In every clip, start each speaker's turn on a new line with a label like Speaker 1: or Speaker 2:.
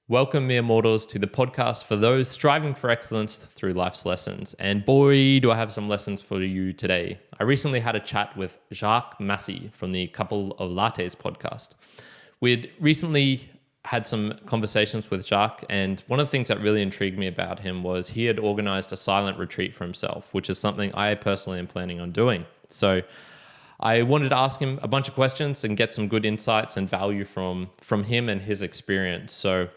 Speaker 1: Welcome, mere mortals, to the podcast for those striving for excellence through life's lessons. And boy, do I have some lessons for you today. I recently had a chat with Jacques Massie from the Couple A Lattes podcast. We'd recently had some conversations with Jacques, and one of the things that really intrigued me about him was he had organized a silent retreat for himself, which is something I personally am planning on doing. So I wanted to ask him a bunch of questions and get some good insights and value from him and his experience. So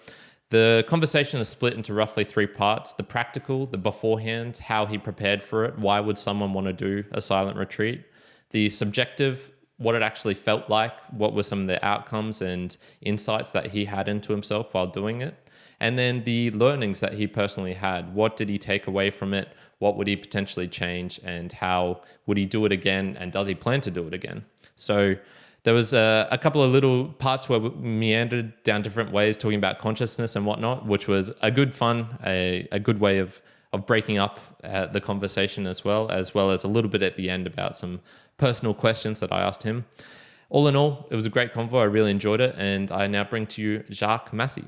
Speaker 1: the conversation is split into roughly three parts: the practical, the beforehand, how he prepared for it, why would someone want to do a silent retreat; the subjective, what it actually felt like, what were some of the outcomes and insights that he had into himself while doing it; and then the learnings that he personally had. What did he take away from it? What would he potentially change, and how would he do it again, and does he plan to do it again? So there was a couple of little parts where we meandered down different ways, talking about consciousness and whatnot, which was a good fun, a good way of breaking up the conversation as well as a little bit at the end about some personal questions that I asked him. All in all, it was a great convo. I really enjoyed it, and I now bring to you Jacques Massie.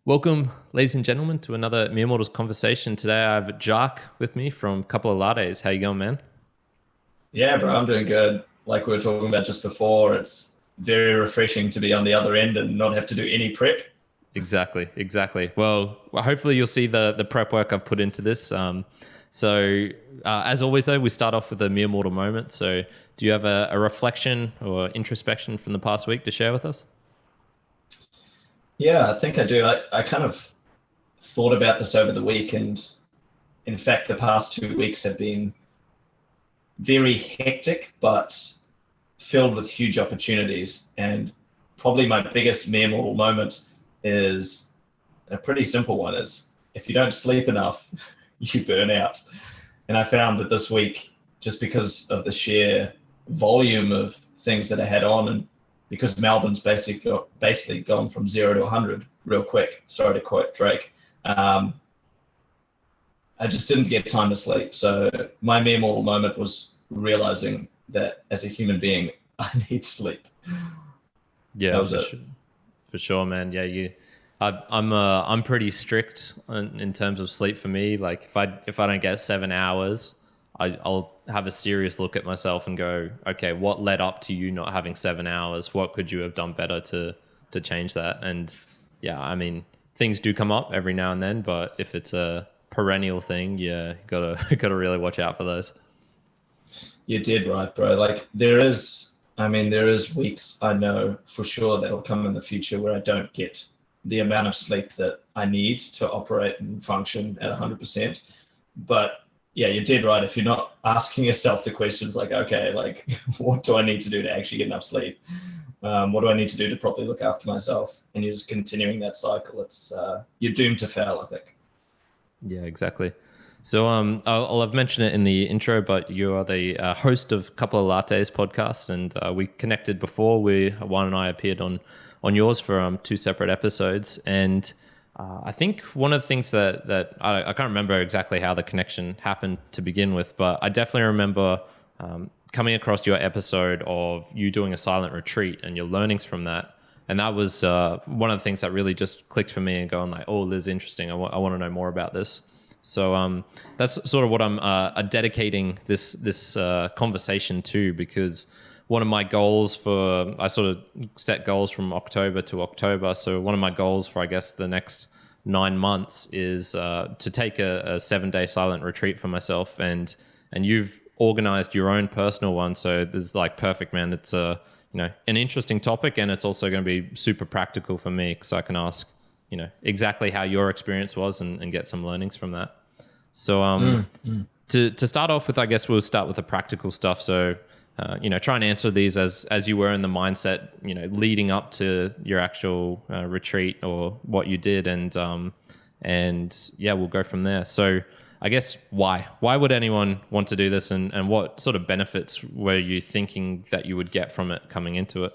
Speaker 1: Welcome, ladies and gentlemen, to another Mere Mortals conversation. Today I have Jacques with me from Couple A Lattes. How you going, man?
Speaker 2: Yeah, bro, I'm doing good. Like we were talking about just before, it's very refreshing to be on the other end and not have to do any prep.
Speaker 1: Exactly. Well, hopefully you'll see the prep work I've put into this. As always, though, we start off with a mere mortal moment. So do you have a reflection or introspection from the past week to share with us?
Speaker 2: Yeah, I think I do. I kind of thought about this over the week, and in fact, the past 2 weeks have been very hectic, but filled with huge opportunities. And probably my biggest mere mortal moment is a pretty simple one: is if you don't sleep enough, you burn out. And I found that this week, just because of the sheer volume of things that I had on, and because Melbourne's basically gone from 0 to 100 real quick, sorry to quote Drake, I just didn't get time to sleep. So my mere mortal moment was realizing that as a human being, I need sleep.
Speaker 1: Yeah, for sure, man. Yeah, I'm pretty strict in terms of sleep for me. Like if I don't get 7 hours, I'll have a serious look at myself and go, okay, what led up to you not having 7 hours? What could you have done better to change that? And yeah, I mean, things do come up every now and then, but if it's a perennial thing, yeah, gotta really watch out for those.
Speaker 2: You did right, bro. Like there is weeks I know for sure that'll come in the future where I don't get the amount of sleep that I need to operate and function at 100%. But yeah, you did right. If you're not asking yourself the questions like, okay, like what do I need to do to actually get enough sleep? What do I need to do to properly look after myself? And you're just continuing that cycle. It's you're doomed to fail, I think.
Speaker 1: Yeah, exactly. So I've mentioned it in the intro, but you are the host of Couple A Lattes podcast, and we connected before. Juan and I appeared on yours for 2 separate episodes, and I think one of the things that I can't remember exactly how the connection happened to begin with, but I definitely remember coming across your episode of you doing a silent retreat and your learnings from that. And that was one of the things that really just clicked for me and going like, oh, this is interesting. I want to know more about this. So that's sort of what I'm dedicating this conversation to, because one of my goals I sort of set goals from October to October. So one of my goals for, I guess, the next 9 months is to take a 7-day silent retreat for myself. And you've organized your own personal one. So this is like perfect, man. It's an interesting topic, and it's also going to be super practical for me because I can ask, exactly how your experience was and get some learnings from that. So to start off with, I guess we'll start with the practical stuff. So try and answer these as you were in the mindset, leading up to your actual retreat or what you did, and yeah, we'll go from there. So I guess why would anyone want to do this, and what sort of benefits were you thinking that you would get from it coming into it?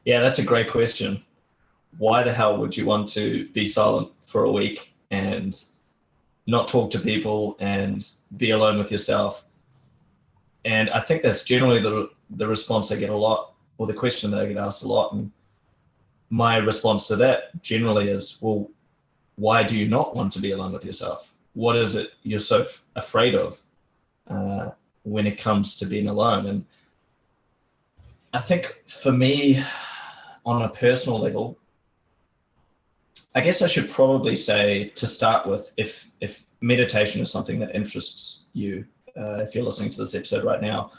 Speaker 2: Yeah, that's a great question. Why the hell would you want to be silent for a week and not talk to people and be alone with yourself? And I think that's generally the response I get a lot, or the question that I get asked a lot. And my response to that generally is, well, why do you not want to be alone with yourself? What is it you're so afraid of when it comes to being alone? And I think for me, on a personal level, I guess I should probably say, to start with, if meditation is something that interests you, if you're listening to this episode right now,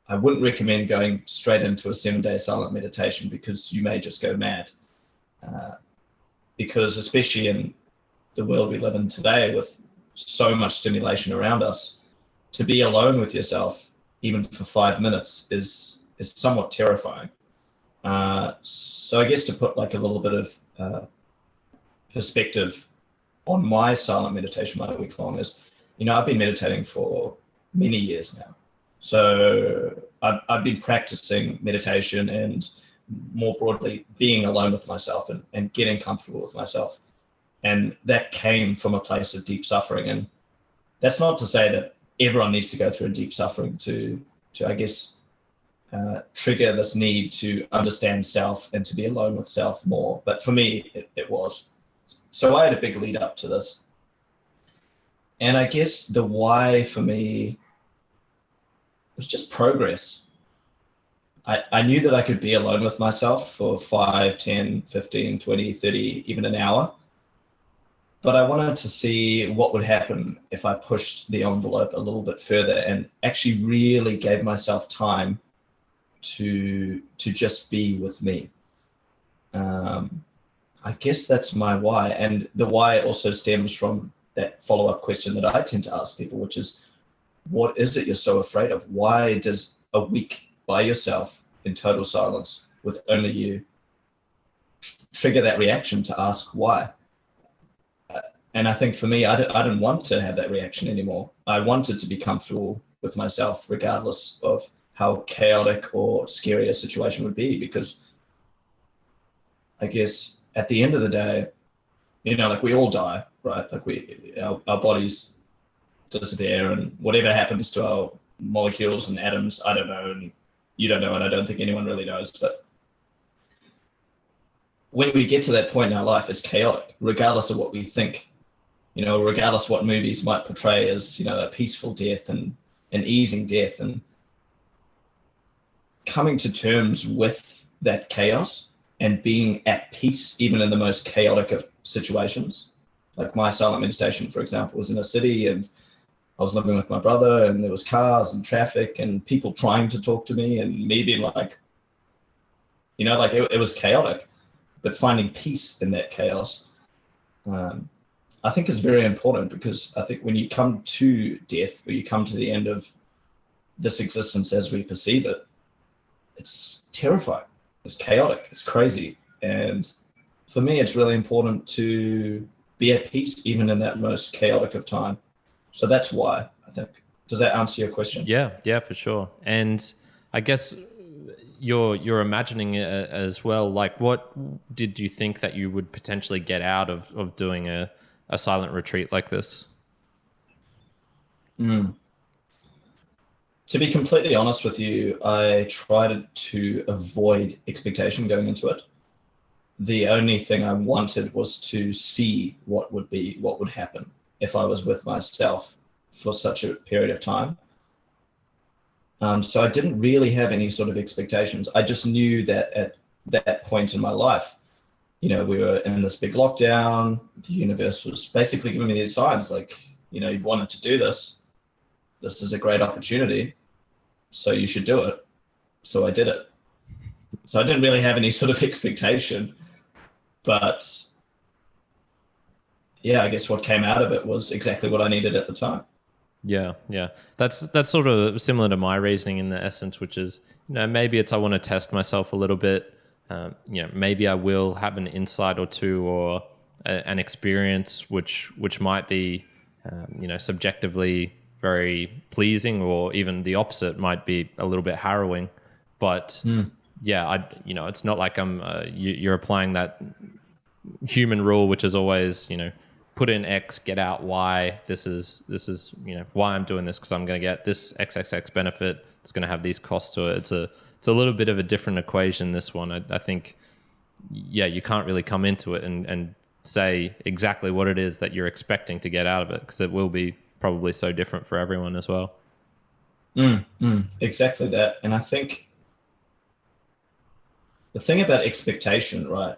Speaker 2: I wouldn't recommend going straight into a 7-day silent meditation, because you may just go mad. Because especially in the world we live in today, with so much stimulation around us, to be alone with yourself, even for 5 minutes, is somewhat terrifying. So I guess to put like a little bit of perspective on my silent meditation, my week long, is, I've been meditating for many years now. So I've been practicing meditation and, more broadly, being alone with myself and getting comfortable with myself. And that came from a place of deep suffering. And that's not to say that everyone needs to go through a deep suffering to I guess, trigger this need to understand self and to be alone with self more. But for me, it was. So I had a big lead up to this. And I guess the why for me was just progress. I knew that I could be alone with myself for 5, 10, 15, 20, 30, even an hour. But I wanted to see what would happen if I pushed the envelope a little bit further and actually really gave myself time to just be with me. I guess that's my why. And the why also stems from that follow-up question that I tend to ask people, which is, what is it you're so afraid of? Why does a week by yourself in total silence with only you trigger that reaction to ask why? And I think for me, I didn't want to have that reaction anymore. I wanted to be comfortable with myself, regardless of how chaotic or scary a situation would be, because I guess at the end of the day, like, we all die, right? Like, our bodies disappear, and whatever happens to our molecules and atoms, I don't know, and you don't know, and I don't think anyone really knows. But when we get to that point in our life, it's chaotic, regardless of what we think, regardless of what movies might portray as, a peaceful death and an easing death. And coming to terms with that chaos and being at peace, even in the most chaotic of situations. Like, my silent meditation, for example, was in a city, and I was living with my brother, and there was cars and traffic and people trying to talk to me, and me being like, it was chaotic, but finding peace in that chaos, I think is very important, because I think when you come to death, or you come to the end of this existence as we perceive it, it's terrifying, it's chaotic, it's crazy. And for me, it's really important to be at peace, even in that most chaotic of time. So that's why, I think. Does that answer your question?
Speaker 1: Yeah, for sure. And I guess you're imagining it as well. Like, what did you think that you would potentially get out of doing a silent retreat like this?
Speaker 2: To be completely honest with you, I tried to avoid expectation going into it. The only thing I wanted was to see what would happen if I was with myself for such a period of time. So I didn't really have any sort of expectations. I just knew that at that point in my life, we were in this big lockdown. The universe was basically giving me these signs, like, you've wanted to do this. This is a great opportunity, so you should do it. So I did it. So I didn't really have any sort of expectation, but yeah, I guess what came out of it was exactly what I needed at the time.
Speaker 1: Yeah. That's sort of similar to my reasoning in the essence, which is, maybe it's, I want to test myself a little bit. Maybe I will have an insight or two, or an experience which might be, subjectively very pleasing, or even the opposite, might be a little bit harrowing. But yeah, it's not like you're applying that human rule, which is always, put in X, get out Y. This is why I'm doing this, because I'm going to get this XXX benefit. It's going to have these costs to it. It's a little bit of a different equation, this one. I think yeah, you can't really come into it and say exactly what it is that you're expecting to get out of it, because it will be probably so different for everyone as well.
Speaker 2: Exactly that. And I think the thing about expectation, right?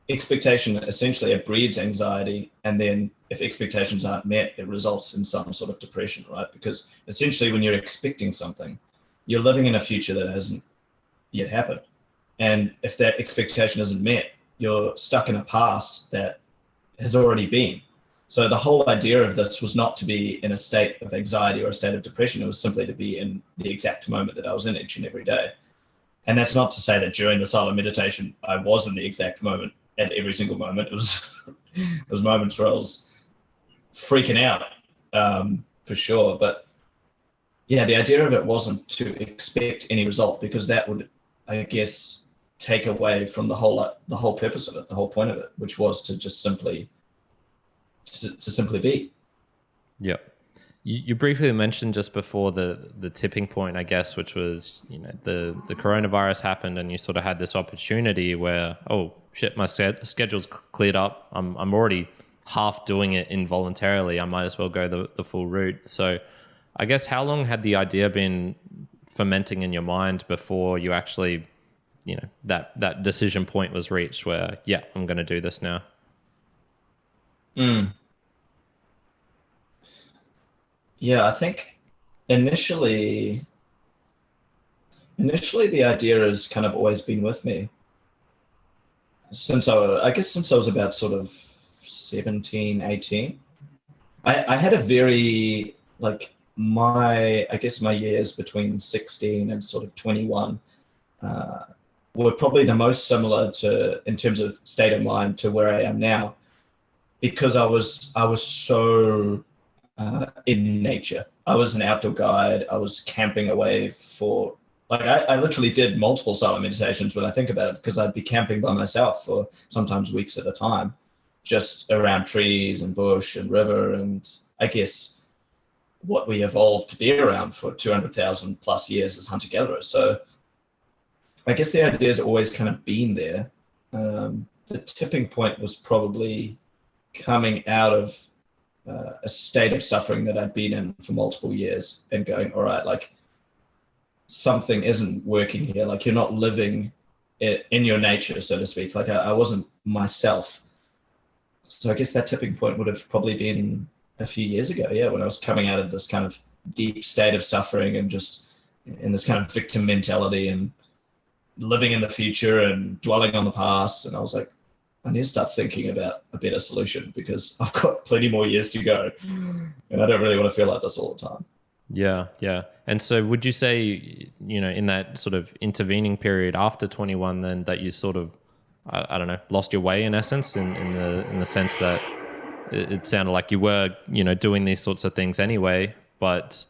Speaker 2: Expectation essentially it breeds anxiety, and then if expectations aren't met, it results in some sort of depression, right? Because essentially when you're expecting something, you're living in a future that hasn't yet happened. And if that expectation isn't met, you're stuck in a past that has already been. So the whole idea of this was not to be in a state of anxiety or a state of depression. It was simply to be in the exact moment that I was in each and every day. And that's not to say that during the silent meditation, I was in the exact moment at every single moment. It was moments where I was freaking out, for sure. But yeah, the idea of it wasn't to expect any result, because that would, I guess, take away from the whole purpose of it, the whole point of it, which was to just simply be.
Speaker 1: Yeah. You briefly mentioned just before the tipping point, I guess, which was, the coronavirus happened and you sort of had this opportunity where, oh shit, my schedule's cleared up. I'm already half doing it involuntarily. I might as well go the full route. So I guess how long had the idea been fermenting in your mind before you actually, that decision point was reached where, yeah, I'm going to do this now?
Speaker 2: Yeah, I think initially the idea has kind of always been with me since I was about sort of 17, 18. I had a very, my years between 16 and sort of 21 were probably the most similar in terms of state of mind to where I am now, because I was so in nature. I was an outdoor guide. I was camping away for, I literally did multiple silent meditations when I think about it, because I'd be camping by myself for sometimes weeks at a time, just around trees and bush and river, and I guess what we evolved to be around for 200,000 plus years as hunter-gatherers. So I guess the idea has always kind of been there. The tipping point was probably coming out of a state of suffering that I'd been in for multiple years and going, all right, something isn't working here. You're not living in your nature, so to speak. I wasn't myself. So I guess that tipping point would have probably been a few years ago, yeah, when I was coming out of this kind of deep state of suffering and just in this kind of victim mentality and living in the future and dwelling on the past. And I was like, I need to start thinking about a better solution, because I've got plenty more years to go and I don't really want to feel like this all the time.
Speaker 1: Yeah. Yeah. And so would you say, in that sort of intervening period after 21, then that you sort of, I don't know, lost your way in essence in the sense that it sounded like you were, doing these sorts of things anyway, but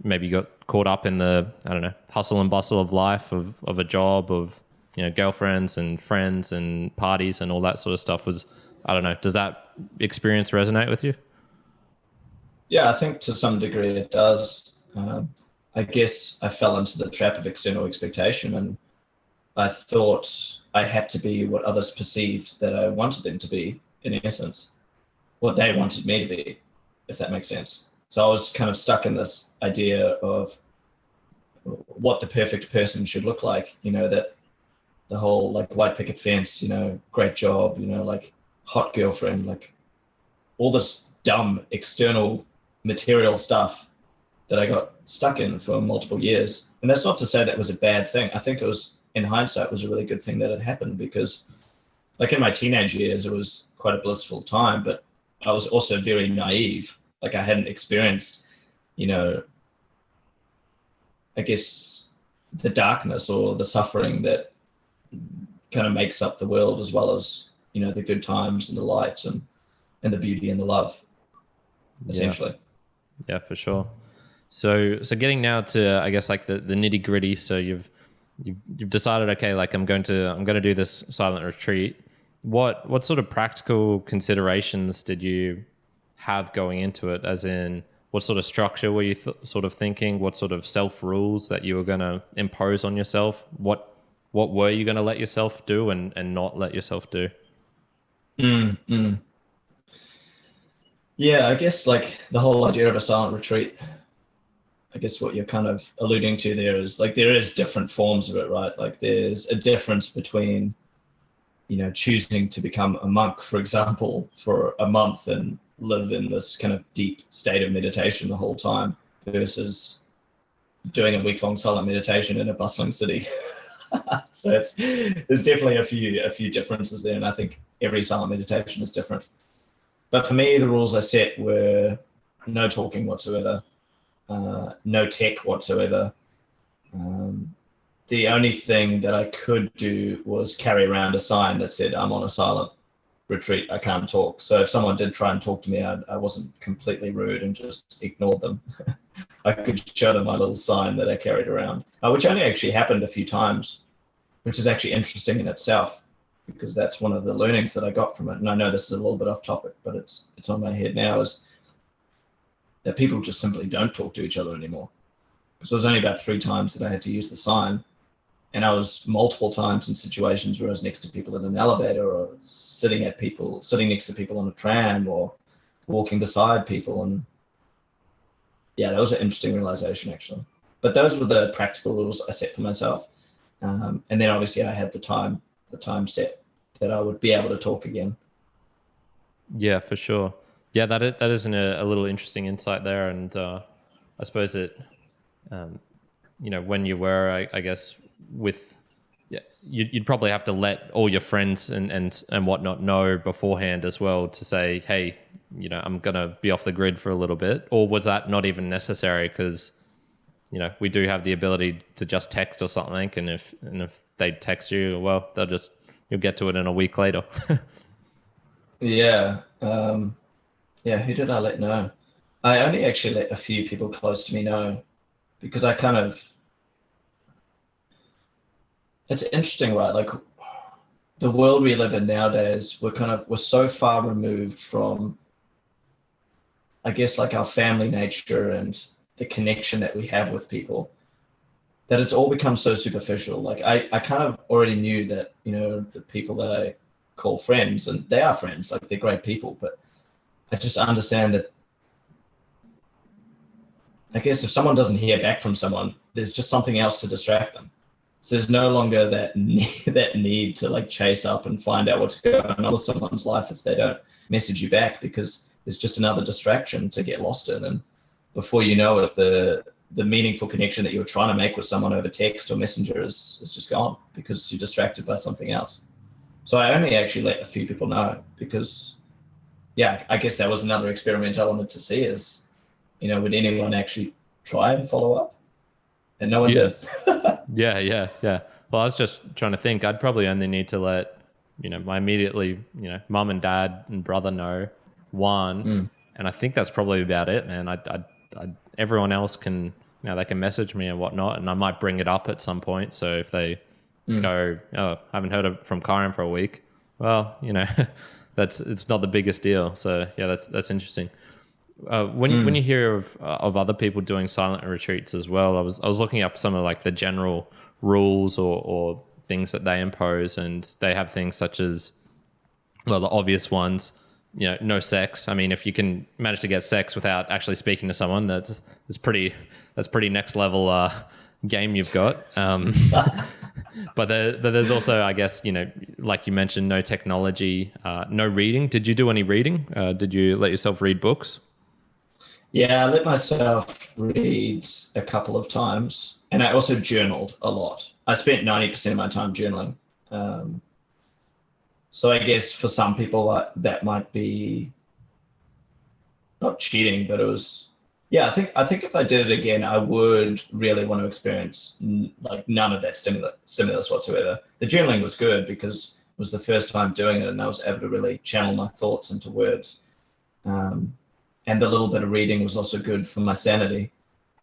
Speaker 1: maybe you got caught up in the, I don't know, hustle and bustle of life, of a job, of, girlfriends and friends and parties and all that sort of stuff. Was, I don't know, does that experience resonate with you?
Speaker 2: Yeah, I think to some degree it does. I guess I fell into the trap of external expectation, and I thought I had to be what others perceived that I wanted them to be, in essence, what they wanted me to be, if that makes sense. So I was kind of stuck in this idea of what the perfect person should look like, that the whole white picket fence, great job, hot girlfriend, all this dumb external material stuff that I got stuck in for multiple years. And that's not to say that was a bad thing. I think it was, in hindsight, was a really good thing that it happened, because in my teenage years, it was quite a blissful time, but I was also very naive. I hadn't experienced, I guess, the darkness or the suffering that kind of makes up the world, as well as, the good times and the light and the beauty and the love, essentially.
Speaker 1: Yeah, for sure. So getting now to, I guess, the nitty gritty. So you've decided, okay, I'm going to do this silent retreat. What sort of practical considerations did you have going into it? As in, what sort of structure were you sort of thinking? What sort of self rules that you were going to impose on yourself? What what were you going to let yourself do and not let yourself do?
Speaker 2: Yeah, I guess like the whole idea of a silent retreat, I guess what you're kind of alluding to there is like there is different forms of it, right? Like there's a difference between, choosing to become a monk, for example, for a month and live in this kind of deep state of meditation the whole time versus doing a week-long silent meditation in a bustling city. So there's definitely a few differences there, and I think every silent meditation is different. But for me, the rules I set were no talking whatsoever, no tech whatsoever. The only thing that I could do was carry around a sign that said, I'm on a silent retreat, I can't talk. So if someone did try and talk to me, I wasn't completely rude and just ignored them. I could show them my little sign that I carried around, which only actually happened a few times, which is actually interesting in itself, because that's one of the learnings that I got from it. And I know this is a little bit off topic, but it's on my head now, is that people just simply don't talk to each other anymore. Because it was only about 3 times that I had to use the sign. And I was multiple times in situations where I was next to people in an elevator, or sitting next to people on a tram, or walking beside people. And yeah, that was an interesting realization, actually. But those were the practical rules I set for myself. And then obviously I had the time set that I would be able to talk again.
Speaker 1: Yeah, for sure. Yeah, that is a little interesting insight there. And I suppose it, when you were, I guess, you'd probably have to let all your friends and whatnot know beforehand as well, to say, hey, I'm going to be off the grid for a little bit. Or was that not even necessary? Because, we do have the ability to just text or something. And if they text you, well, you'll get to it in a week later.
Speaker 2: Yeah. Who did I let know? I only actually let a few people close to me know, because I kind of, it's interesting, right? Like the world we live in nowadays, we're so far removed from, I guess, like our family nature and the connection that we have with people, that it's all become so superficial. Like I kind of already knew that, the people that I call friends, and they are friends, like they're great people, but I just understand that, I guess, if someone doesn't hear back from someone, there's just something else to distract them. So there's no longer that need to like chase up and find out what's going on with someone's life if they don't message you back, because it's just another distraction to get lost in. And before you know it, the meaningful connection that you were trying to make with someone over text or messenger is just gone, because you're distracted by something else. So I only actually let a few people know, because, yeah, I guess that was another experiment I wanted to see is, would anyone actually try and follow up? And no one did.
Speaker 1: Yeah. Well, I was just trying to think. I'd probably only need to let, my immediately, mum and dad and brother know, one. And I think that's probably about it, man. I everyone else can, they can message me and whatnot, and I might bring it up at some point. So if they go, oh, I haven't heard from Kyron for a week, well, it's not the biggest deal. So yeah, that's interesting. When you hear of other people doing silent retreats as well, I was looking up some of like the general rules or things that they impose, and they have things such as, well, the obvious ones, no sex. I mean, if you can manage to get sex without actually speaking to someone, that's pretty next level game you've got. But there's also, I guess, like you mentioned, no technology, no reading. Did you do any reading? Did you let yourself read books?
Speaker 2: Yeah, I let myself read a couple of times, and I also journaled a lot. I spent 90% of my time journaling. So I guess for some people that might be not cheating, but it was, yeah, I think if I did it again, I would really want to experience like none of that stimulus whatsoever. The journaling was good because it was the first time doing it, and I was able to really channel my thoughts into words. And the little bit of reading was also good for my sanity.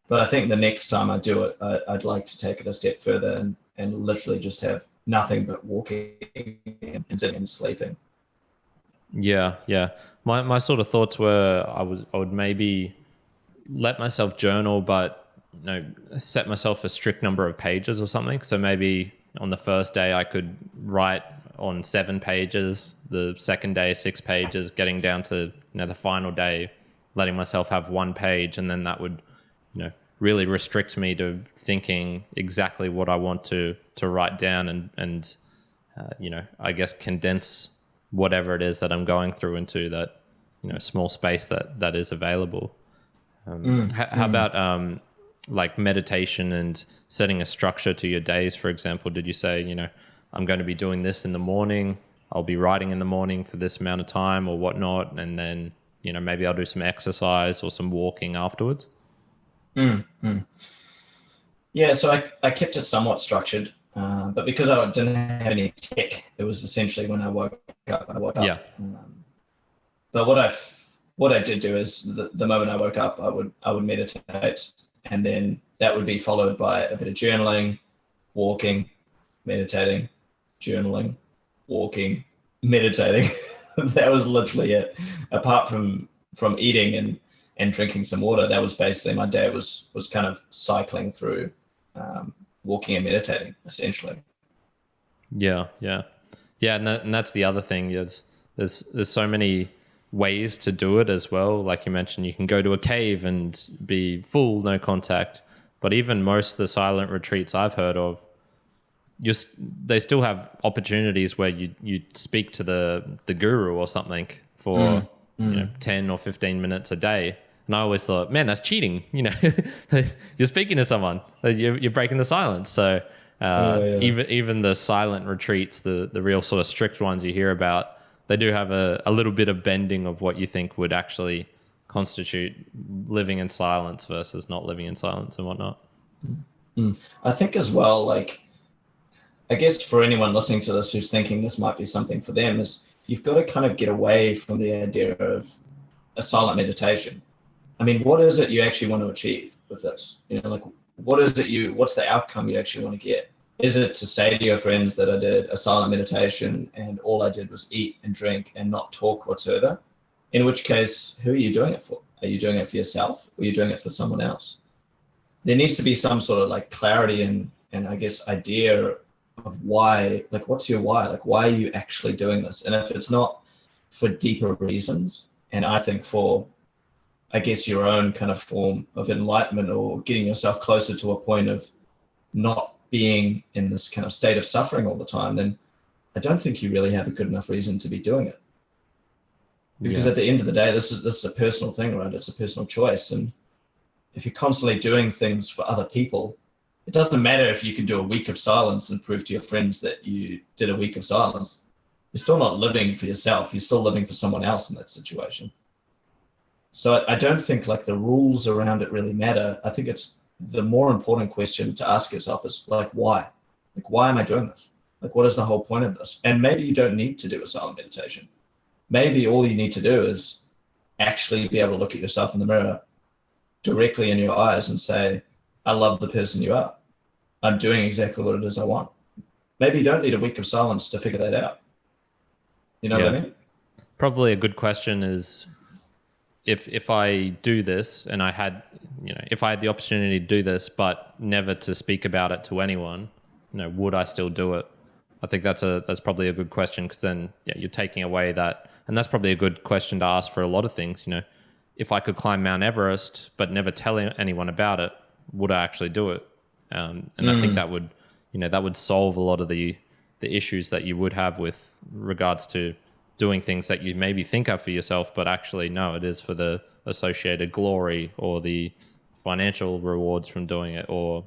Speaker 2: But I think the next time I do it, I'd like to take it a step further and literally just have nothing but walking and sitting and sleeping.
Speaker 1: Yeah. My sort of thoughts were I would maybe let myself journal, but set myself a strict number of pages or something. So maybe on the first day I could write on 7 pages, the second day 6 pages, getting down to the final day letting myself have 1 page, and then that would really restrict me to thinking exactly what I want to write down and I guess condense whatever it is that I'm going through into that small space that is available. How about like meditation and setting a structure to your days, for example? Did you say, I'm going to be doing this in the morning, I'll be writing in the morning for this amount of time or whatnot, and then, maybe I'll do some exercise or some walking afterwards?
Speaker 2: Yeah, so I kept it somewhat structured, but because I didn't have any tech, it was essentially when I woke up.
Speaker 1: Yeah.
Speaker 2: But what I did do is the moment I woke up, I would meditate, and then that would be followed by a bit of journaling, walking, meditating, journaling, walking, meditating. That was literally it. Apart from eating and drinking some water, that was basically my day. Was kind of cycling through walking and meditating, essentially.
Speaker 1: Yeah. And that's the other thing. There's so many ways to do it as well. Like you mentioned, you can go to a cave and be full no contact, but even most of the silent retreats I've heard of, they still have opportunities where you speak to the guru or something for 10 or 15 minutes a day. And I always thought, man, that's cheating. You're speaking to someone, you're breaking the silence. So even the silent retreats, the real sort of strict ones you hear about, they do have a little bit of bending of what you think would actually constitute living in silence versus not living in silence and whatnot.
Speaker 2: I think as well, like, I guess for anyone listening to this who's thinking this might be something for them, is you've got to kind of get away from the idea of a silent meditation. I mean, what is it you actually want to achieve with this? Like, what's the outcome you actually want to get? Is it to say to your friends that I did a silent meditation and all I did was eat and drink and not talk whatsoever? In which case, who are you doing it for? Are you doing it for yourself, or are you doing it for someone else? There needs to be some sort of like clarity and I guess idea of why, like, what's your why? Like, why are you actually doing this? And if it's not for deeper reasons, and I think for, I guess, your own kind of form of enlightenment or getting yourself closer to a point of not being in this kind of state of suffering all the time, then I don't think you really have a good enough reason to be doing it. Because at the end of the day, this is a personal thing, right? It's a personal choice. And if you're constantly doing things for other people, it doesn't matter if you can do a week of silence and prove to your friends that you did a week of silence. You're still not living for yourself. You're still living for someone else in that situation. So I don't think like the rules around it really matter. I think it's the more important question to ask yourself is like, why? Like, why am I doing this? Like, what is the whole point of this? And maybe you don't need to do a silent meditation. Maybe all you need to do is actually be able to look at yourself in the mirror directly in your eyes and say, I love the person you are. I'm doing exactly what it is I want. Maybe you don't need a week of silence to figure that out. You know what I mean?
Speaker 1: Probably a good question is, if I do this and I had, if I had the opportunity to do this, but never to speak about it to anyone, would I still do it? I think that's probably a good question, because then you're taking away that, and that's probably a good question to ask for a lot of things. If I could climb Mount Everest but never tell anyone about it, would I actually do it? And I think that would solve a lot of the issues that you would have with regards to doing things that you maybe think are for yourself, but actually no, it is for the associated glory or the financial rewards from doing it, or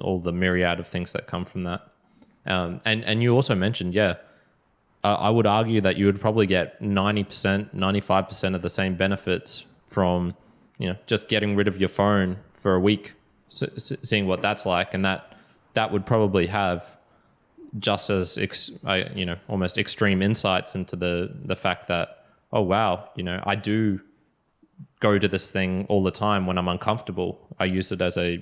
Speaker 1: all the myriad of things that come from that. And you also mentioned, I would argue that you would probably get 90%, 95% of the same benefits from just getting rid of your phone for a week, seeing what that's like, and that would probably have just as almost extreme insights into the fact that, oh wow, I do go to this thing all the time when I'm uncomfortable. I use it as a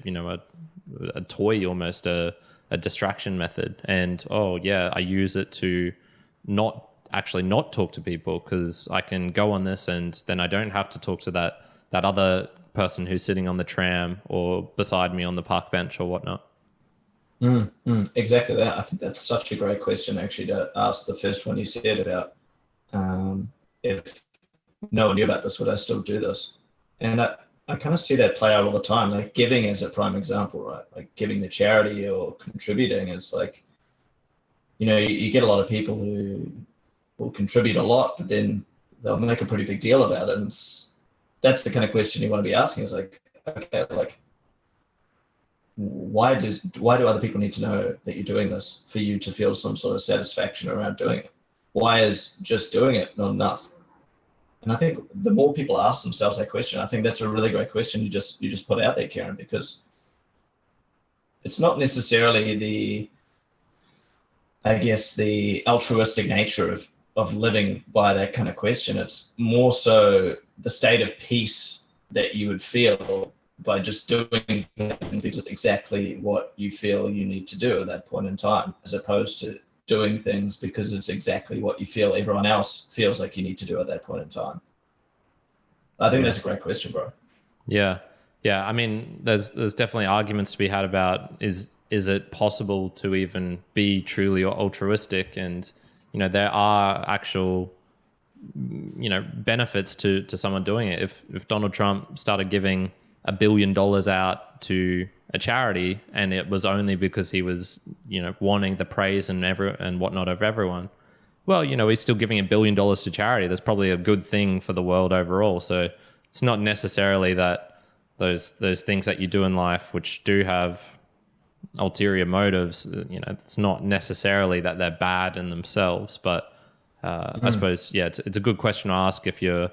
Speaker 1: toy, almost a distraction method, and I use it to not talk to people, because I can go on this and then I don't have to talk to that other person who's sitting on the tram or beside me on the park bench or whatnot.
Speaker 2: Exactly that. I think that's such a great question, actually, to ask. The first one you said about if no one knew about this, would I still do this? And I kind of see that play out all the time, like giving as a prime example, right? Like giving to charity or contributing is like, you get a lot of people who will contribute a lot, but then they'll make a pretty big deal about it. And that's the kind of question you want to be asking, is like, okay, like, why do other people need to know that you're doing this for you to feel some sort of satisfaction around doing it? Why is just doing it not enough? And I think the more people ask themselves that question, I think that's a really great question you just put out there, Kieran, because it's not necessarily the altruistic nature of living by that kind of question. It's more so the state of peace that you would feel by just doing things because it's exactly what you feel you need to do at that point in time, as opposed to doing things because it's exactly what you feel everyone else feels like you need to do at that point in time. I think that's a great question, bro.
Speaker 1: Yeah. I mean, there's definitely arguments to be had about is it possible to even be truly altruistic, and there are actual benefits to someone doing it. If Donald Trump started giving $1 billion out to a charity, and it was only because he was wanting the praise and whatnot of everyone, well, he's still giving $1 billion to charity. That's probably a good thing for the world overall. So it's not necessarily that those things that you do in life, which do have ulterior motives, it's not necessarily that they're bad in themselves. But I suppose, it's a good question to ask if you're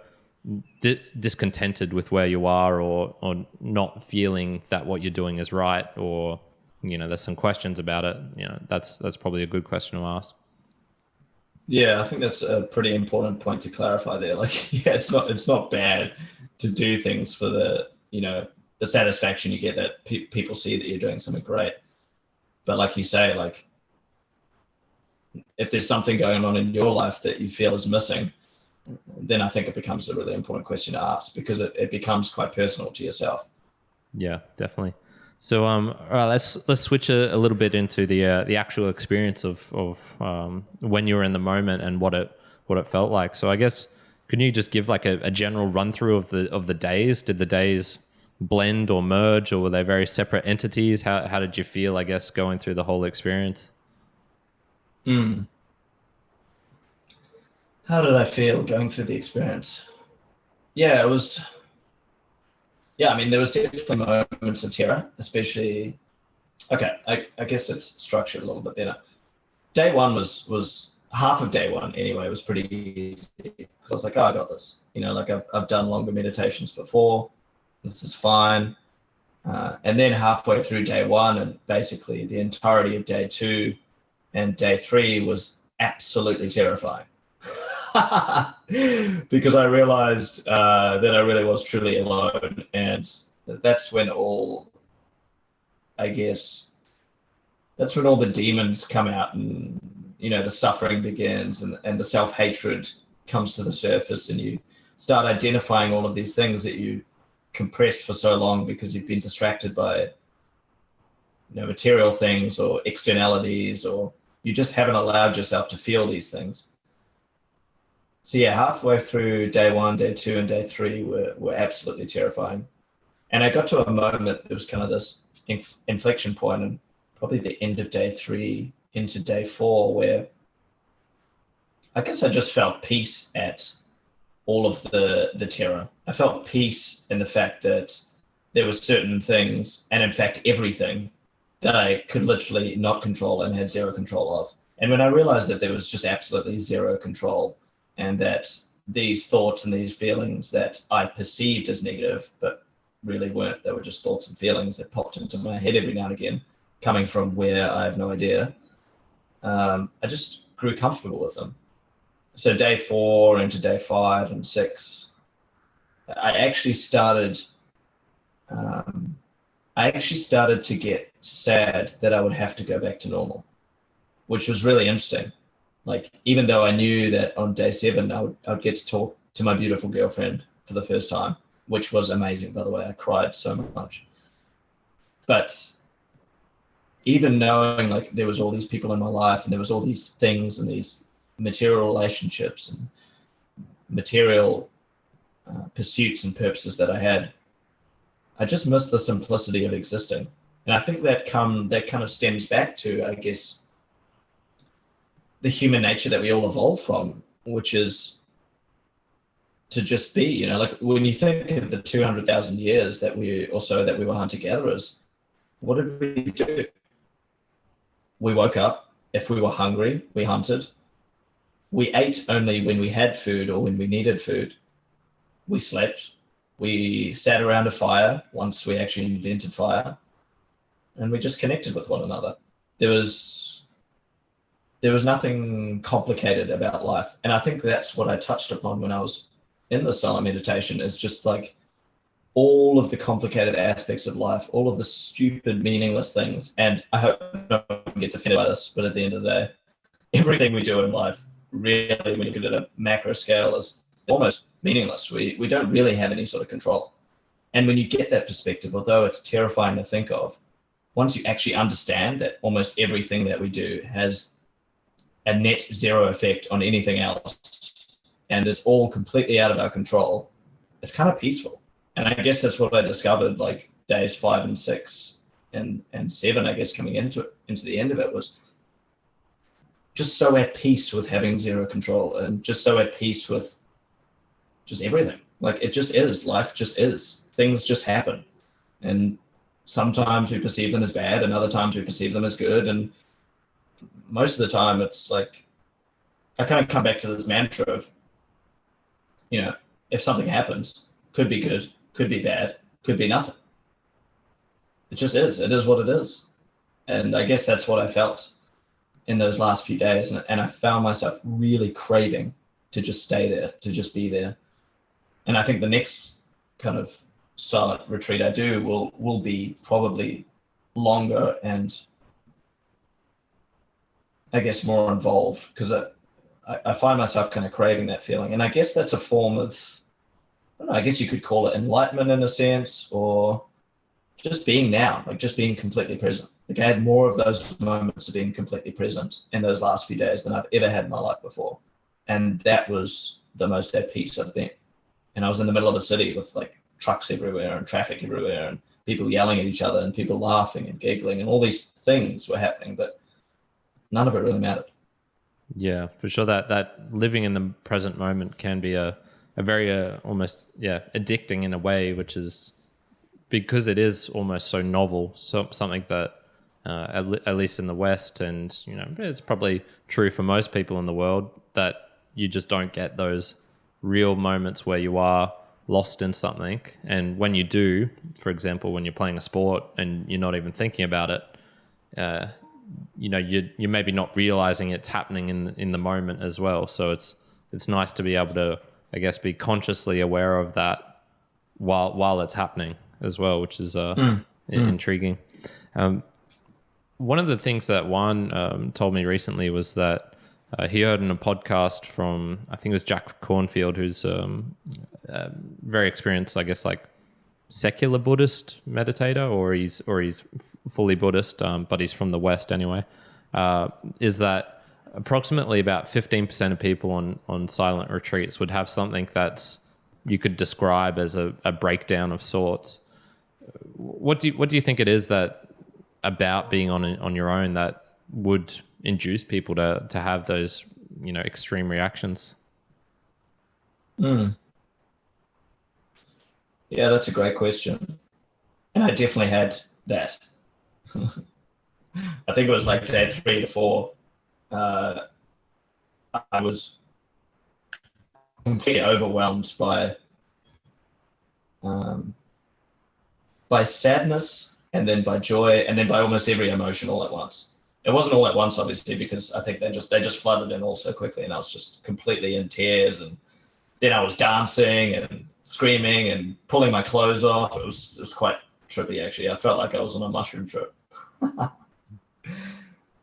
Speaker 1: discontented with where you are, or not feeling that what you're doing is right, or there's some questions about it. That's probably a good question to ask.
Speaker 2: Yeah, I think that's a pretty important point to clarify there. Like, it's not bad to do things for the satisfaction you get that people see that you're doing something great. But like you say, like, if there's something going on in your life that you feel is missing, then I think it becomes a really important question to ask, because it becomes quite personal to yourself. Yeah,
Speaker 1: definitely. So, all right, let's switch a little bit into the actual experience of when you were in the moment and what it felt like. So, I guess, can you just give like a general run through of the days? Did the days blend or merge, or were they very separate entities? How did you feel, I guess, going through the whole experience?
Speaker 2: How did I feel going through the experience? Yeah, it was. Yeah, I mean, there was definitely moments of terror, especially. Okay, I guess it's structured a little bit better. Day one was half of day one anyway. Was pretty easy because I was like, oh, I got this. Like I've done longer meditations before. This is fine. And then halfway through day one, and basically the entirety of day two and day three was absolutely terrifying. Because I realized that I really was truly alone, and that's when all the demons come out, and the suffering begins, and the self-hatred comes to the surface, and you start identifying all of these things that you compressed for so long because you've been distracted by material things or externalities, or you just haven't allowed yourself to feel these things. So yeah, halfway through day one, day two, and day three were absolutely terrifying. And I got to a moment, it was kind of this inflection point, and probably the end of day three into day four, where I guess I just felt peace at all of the terror. I felt peace in the fact that there were certain things, and in fact everything, that I could literally not control and had zero control of. And when I realized that there was just absolutely zero control, and that these thoughts and these feelings that I perceived as negative, but really weren't, they were just thoughts and feelings that popped into my head every now and again, coming from where I have no idea, I just grew comfortable with them. So day 4 into day 5 and 6, I actually started to get sad that I would have to go back to normal, which was really interesting. Like, even though I knew that on day 7, I would get to talk to my beautiful girlfriend for the first time, which was amazing, by the way. I cried so much. But even knowing like there was all these people in my life and there was all these things and these material relationships and material pursuits and purposes that I had, I just missed the simplicity of existing. And I think that kind of stems back to, I guess, the human nature that we all evolved from, which is to just be, you know, like when you think of the 200,000 years that we were hunter-gatherers, what did we do? We woke up. If we were hungry, we hunted. We ate only when we had food or when we needed food. We slept. We sat around a fire once we actually invented fire, and we just connected with one another. There was nothing complicated about life. And I think that's what I touched upon when I was in the silent meditation, is just like all of the complicated aspects of life, all of the stupid, meaningless things. And I hope no one gets offended by this, but at the end of the day, everything we do in life, really, when you look at a macro scale, is almost meaningless. We don't really have any sort of control. And when you get that perspective, although it's terrifying to think of, once you actually understand that almost everything that we do has a net zero effect on anything else, and it's all completely out of our control, it's kind of peaceful. And I guess that's what I discovered, like days 5 and 6 and 7, I guess, coming into the end of it, was just so at peace with having zero control, and just so at peace with just everything. Like it just is, life just is, things just happen. And sometimes we perceive them as bad and other times we perceive them as good. And most of the time it's like, I kind of come back to this mantra of, you know, if something happens, could be good, could be bad, could be nothing. It just is. It is what it is. And I guess that's what I felt in those last few days. And I found myself really craving to just stay there, to just be there. And I think the next kind of silent retreat I do will be probably longer and I guess more involved, because I find myself kind of craving that feeling. And I guess that's a form of, I don't know, I guess you could call it enlightenment in a sense, or just being now, like just being completely present. Like I had more of those moments of being completely present in those last few days than I've ever had in my life before. And that was the most at peace I've been. And I was in the middle of a city with like trucks everywhere and traffic everywhere and people yelling at each other and people laughing and giggling and all these things were happening, but none of it really mattered.
Speaker 1: Yeah, for sure. That living in the present moment can be a very almost addicting in a way, which is because it is almost so novel. So something that at least in the West, and you know, it's probably true for most people in the world, that you just don't get those real moments where you are lost in something. And when you do, for example, when you're playing a sport and you're not even thinking about it, you know, you're maybe not realizing it's happening in the moment as well. So it's nice to be able to, I guess, be consciously aware of that while it's happening as well, which is intriguing. One of the things that Juan told me recently was that he heard in a podcast from, I think it was Jack Cornfield, who's very experienced, I guess, like secular Buddhist meditator, or he's fully Buddhist, but he's from the West anyway, is that approximately about 15% of people on silent retreats would have something that's you could describe as a breakdown of sorts. What do you think it is that about being on your own that would induce people to have those, you know, extreme reactions?
Speaker 2: Yeah, that's a great question. And I definitely had that. I think it was like day 3 to 4. I was completely overwhelmed by sadness, and then by joy, and then by almost every emotion all at once. It wasn't all at once, obviously, because I think they just flooded in all so quickly, and I was just completely in tears. And then I was dancing and screaming and pulling my clothes off. It was quite trippy, actually. I felt like I was on a mushroom trip.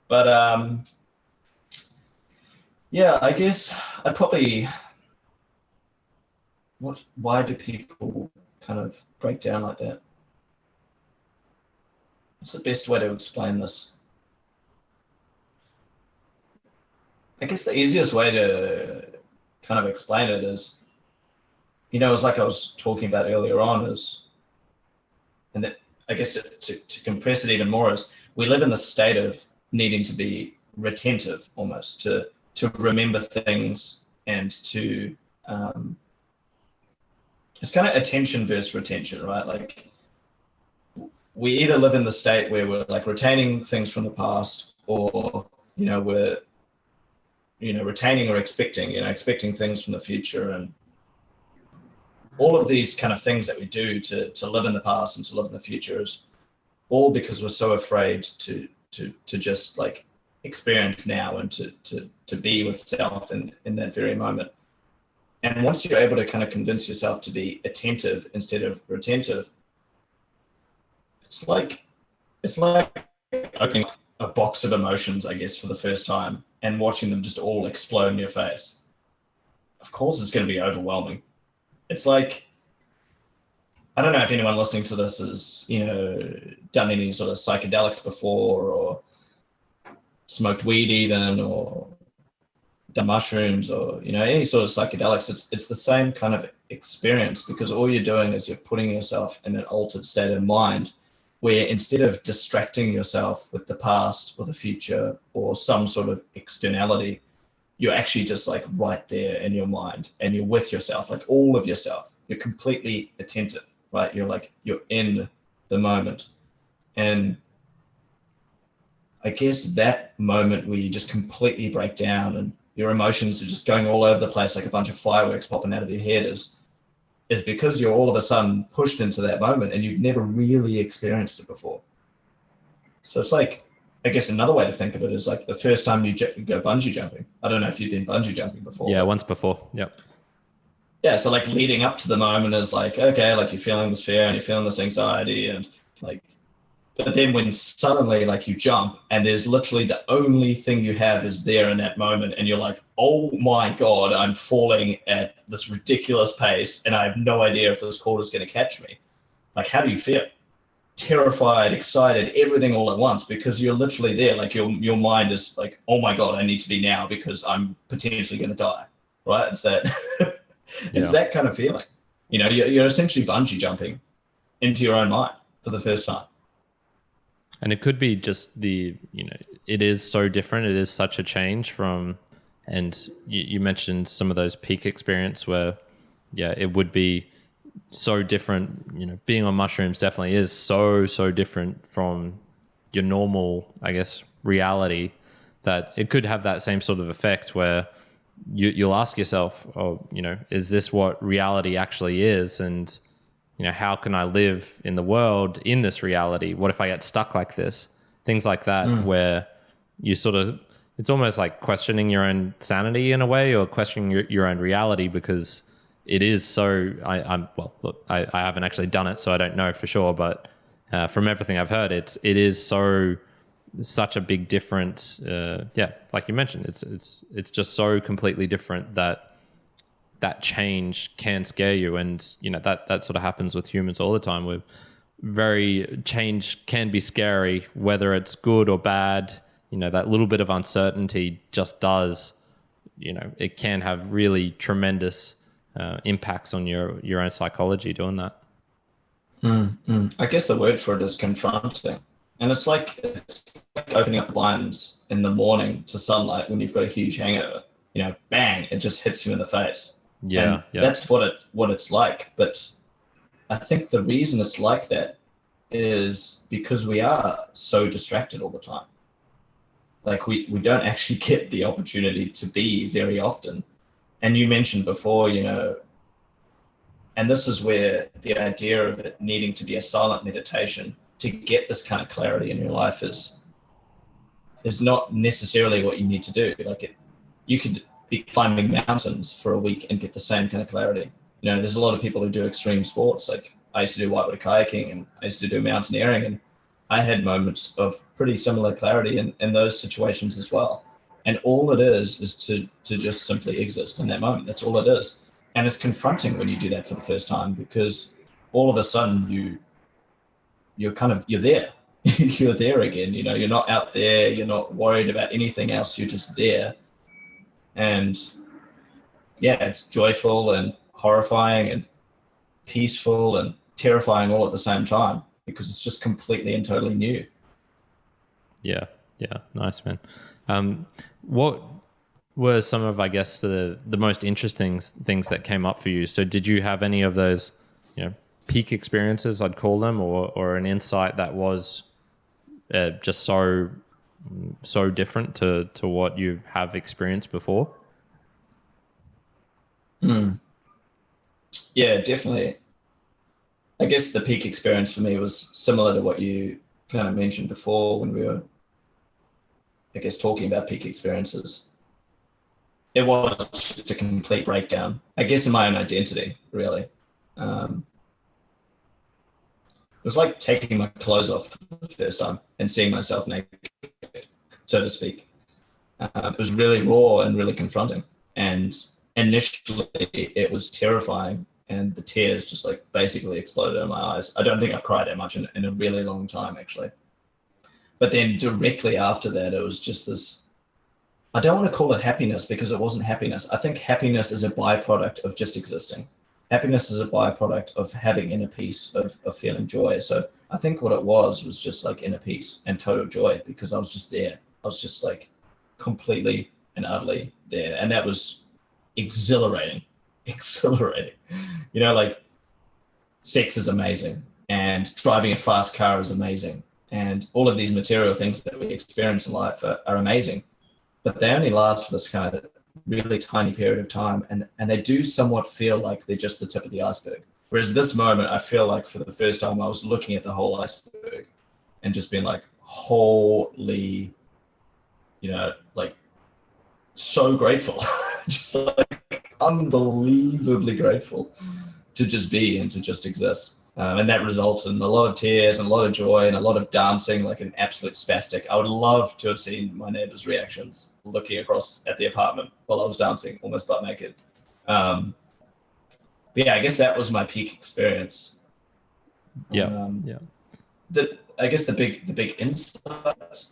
Speaker 2: But yeah, I guess I probably, why do people kind of break down like that? what's the best way to explain this? I guess the easiest way to kind of explain it is, it's like I was talking about earlier on, and that I guess to compress it even more is we live in the state of needing to be retentive almost, to remember things and to, it's kind of attention versus retention, right? Like we either live in the state where we're like retaining things from the past, or, we're, retaining or expecting things from the future. And all of these kind of things that we do to live in the past and to live in the future is all because we're so afraid to just like experience now and to be with self in that very moment. And once you're able to kind of convince yourself to be attentive instead of retentive, it's like opening a box of emotions, I guess, for the first time and watching them just all explode in your face. Of course, it's going to be overwhelming. It's like, I don't know if anyone listening to this has, done any sort of psychedelics before, or smoked weed even, or done mushrooms, or, any sort of psychedelics. It's the same kind of experience, because all you're doing is you're putting yourself in an altered state of mind, where instead of distracting yourself with the past or the future or some sort of externality, you're actually just like right there in your mind, and you're with yourself, like all of yourself. You're completely attentive, right? You're in the moment. And I guess that moment where you just completely break down and your emotions are just going all over the place like a bunch of fireworks popping out of your head is because you're all of a sudden pushed into that moment and you've never really experienced it before. So it's like, I guess another way to think of it is like the first time you go bungee jumping. I don't know if you've been bungee jumping before.
Speaker 1: Yeah, once before. Yep.
Speaker 2: Yeah, so like leading up to the moment is like, okay, like you're feeling this fear and you're feeling this anxiety, and like, but then when suddenly like you jump and there's literally the only thing you have is there in that moment, and you're like, oh my God, I'm falling at this ridiculous pace and I have no idea if this cord is going to catch me. Like, how do you feel? Terrified, excited, everything all at once, because you're literally there. Like your mind is like, oh my God, I need to be now because I'm potentially going to die. Right? It's that, it's that kind of feeling. You're essentially bungee jumping into your own mind for the first time.
Speaker 1: And it could be just it is so different. It is such a change from, and you mentioned some of those peak experience where, it would be so different. Being on mushrooms definitely is so different from your normal, I guess, reality, that it could have that same sort of effect where you'll ask yourself, oh, is this what reality actually is? And how can I live in the world in this reality? What if I get stuck like this? Things like that, where you sort of, it's almost like questioning your own sanity in a way, or questioning your own reality, because it is so, I haven't actually done it, so I don't know for sure, but from everything I've heard, it is such a big difference. Like you mentioned, it's just so completely different that change can scare you. And that sort of happens with humans all the time, where change can be scary, whether it's good or bad. That little bit of uncertainty just does, it can have really tremendous impacts on your own psychology doing that.
Speaker 2: I guess the word for it is confronting. And it's like opening up blinds in the morning to sunlight when you've got a huge hangover. Bang, it just hits you in the face. Yeah. That's what it's like. But I think the reason it's like that is because we are so distracted all the time. Like we don't actually get the opportunity to be very often. And you mentioned before, and this is where the idea of it needing to be a silent meditation to get this kind of clarity in your life is not necessarily what you need to do. Like you could be climbing mountains for a week and get the same kind of clarity. There's a lot of people who do extreme sports. Like I used to do whitewater kayaking and I used to do mountaineering, and I had moments of pretty similar clarity in those situations as well. And all it is to just simply exist in that moment. That's all it is. And it's confronting when you do that for the first time, because all of a sudden you're there. you're there again. You're not out there. You're not worried about anything else. You're just there. And yeah, it's joyful and horrifying and peaceful and terrifying all at the same time because it's just completely and totally new.
Speaker 1: Yeah. Nice, man. What were some of, I guess, the most interesting things that came up for you? So did you have any of those, peak experiences, I'd call them, or an insight that was just so different to what you have experienced before?
Speaker 2: Yeah, definitely. I guess the peak experience for me was similar to what you kind of mentioned before when we were, I guess, talking about peak experiences. It was just a complete breakdown, I guess, in my own identity, really. It was like taking my clothes off for the first time and seeing myself naked, so to speak. It was really raw and really confronting. And initially, it was terrifying, and the tears just like basically exploded in my eyes. I don't think I've cried that much in a really long time, actually. But then directly after that, it was just this, I don't want to call it happiness because it wasn't happiness. I think happiness is a byproduct of just existing. Happiness is a byproduct of having inner peace, of feeling joy. So I think what it was just like inner peace and total joy because I was just there. I was just like completely and utterly there. And that was exhilarating. Like sex is amazing and driving a fast car is amazing. And all of these material things that we experience in life are amazing, but they only last for this kind of really tiny period of time. And they do somewhat feel like they're just the tip of the iceberg. Whereas this moment, I feel like for the first time, I was looking at the whole iceberg and just being like, holy, like so grateful, just like unbelievably grateful to just be and to just exist. And that results in a lot of tears and a lot of joy and a lot of dancing like an absolute spastic. I would love to have seen my neighbor's reactions looking across at the apartment while I was dancing almost butt naked. But yeah, I guess that was my peak experience. I guess the big insights.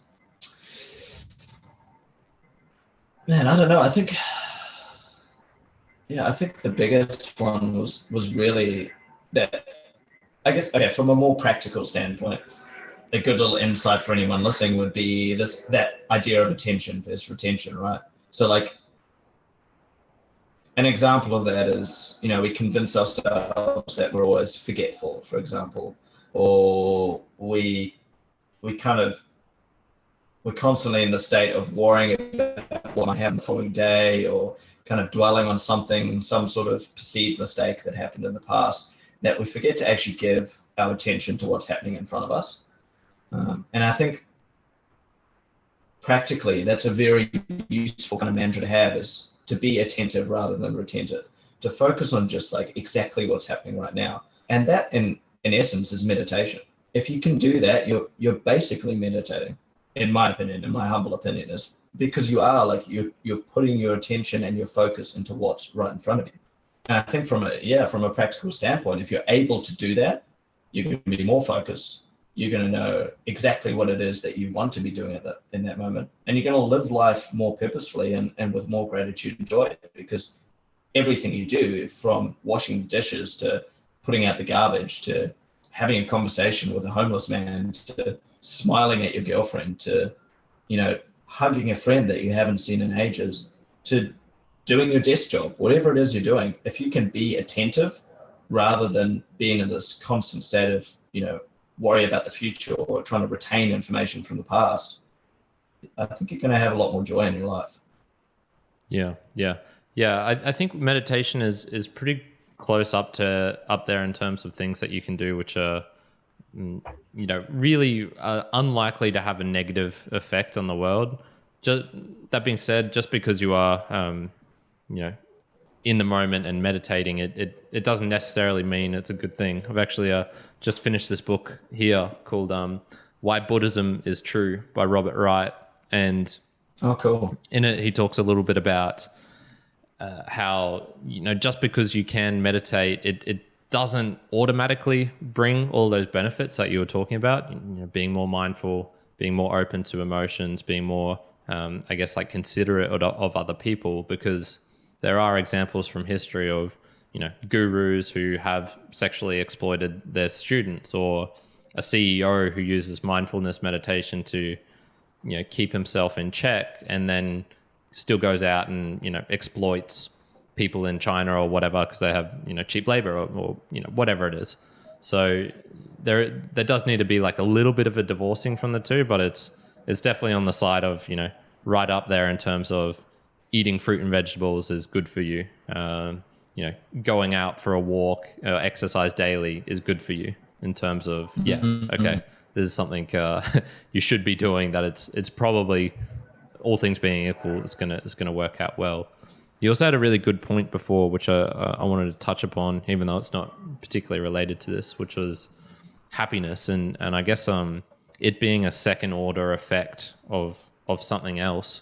Speaker 2: Man, I don't know. I think the biggest one was really that. I guess, okay, from a more practical standpoint, a good little insight for anyone listening would be that idea of attention versus retention, right? So like an example of that is, we convince ourselves that we're always forgetful, for example, or we're constantly in the state of worrying about what might happen the following day, or kind of dwelling on some sort of perceived mistake that happened in the past, that we forget to actually give our attention to what's happening in front of us. And I think practically that's a very useful kind of mantra to have, is to be attentive rather than retentive, to focus on just like exactly what's happening right now. And that in essence is meditation. If you can do that, you're basically meditating, in my opinion, in my humble opinion, is because you are like, you're putting your attention and your focus into what's right in front of you. And I think from a practical standpoint, if you're able to do that, you're going to be more focused. You're going to know exactly what it is that you want to be doing in that moment. And you're going to live life more purposefully and with more gratitude and joy, because everything you do, from washing dishes to putting out the garbage to having a conversation with a homeless man to smiling at your girlfriend to, hugging a friend that you haven't seen in ages, to doing your desk job, whatever it is you're doing, if you can be attentive rather than being in this constant state of, worry about the future or trying to retain information from the past, I think you're going to have a lot more joy in your life. Yeah.
Speaker 1: I think meditation is pretty close up there in terms of things that you can do, which are, really unlikely to have a negative effect on the world. Just that being said, just because you are, in the moment and meditating, it doesn't necessarily mean it's a good thing. I've actually just finished this book here called Why Buddhism is True by Robert Wright. And
Speaker 2: oh, cool.
Speaker 1: In it, he talks a little bit about how, just because you can meditate, it doesn't automatically bring all those benefits that you were talking about, being more mindful, being more open to emotions, being more, I guess, like considerate of other people, because there are examples from history of, gurus who have sexually exploited their students, or a CEO who uses mindfulness meditation to, keep himself in check, and then still goes out and, exploits people in China or whatever because they have, cheap labor or whatever it is. So there does need to be like a little bit of a divorcing from the two, but it's definitely on the side of, right up there in terms of eating fruit and vegetables is good for you. Going out for a walk, exercise daily is good for you in terms of, okay, this is something you should be doing, that it's probably, all things being equal, it's gonna work out well. You also had a really good point before, which I wanted to touch upon, even though it's not particularly related to this, which was happiness, and I guess it being a second order effect of something else.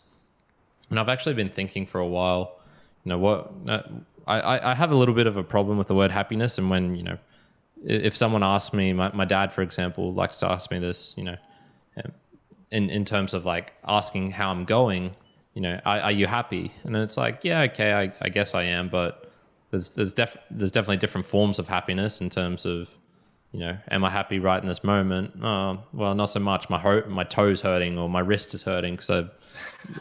Speaker 1: And I've actually been thinking for a while, I have a little bit of a problem with the word happiness, and when if someone asks me, my dad, for example, likes to ask me this, in terms of like asking how I'm going, are you happy? And it's like, yeah, okay, I guess I am, but there's definitely different forms of happiness in terms of, am I happy right in this moment? Oh, well, not so much. My toe's hurting, or my wrist is hurting because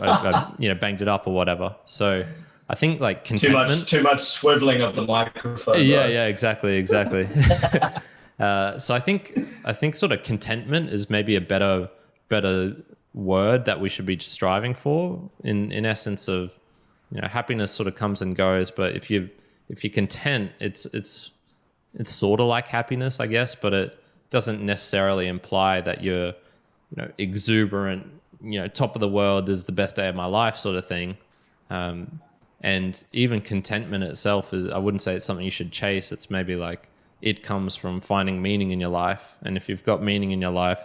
Speaker 1: I banged it up or whatever. So I think like contentment.
Speaker 2: Too much swiveling of the microphone.
Speaker 1: Yeah, exactly. So I think sort of contentment is maybe a better word that we should be striving for. In essence of, happiness sort of comes and goes, but if you're content, it's sort of like happiness, I guess, but it doesn't necessarily imply that you're exuberant, top of the world, this is the best day of my life sort of thing. And even contentment itself is, I wouldn't say it's something you should chase. It's maybe like it comes from finding meaning in your life. And if you've got meaning in your life,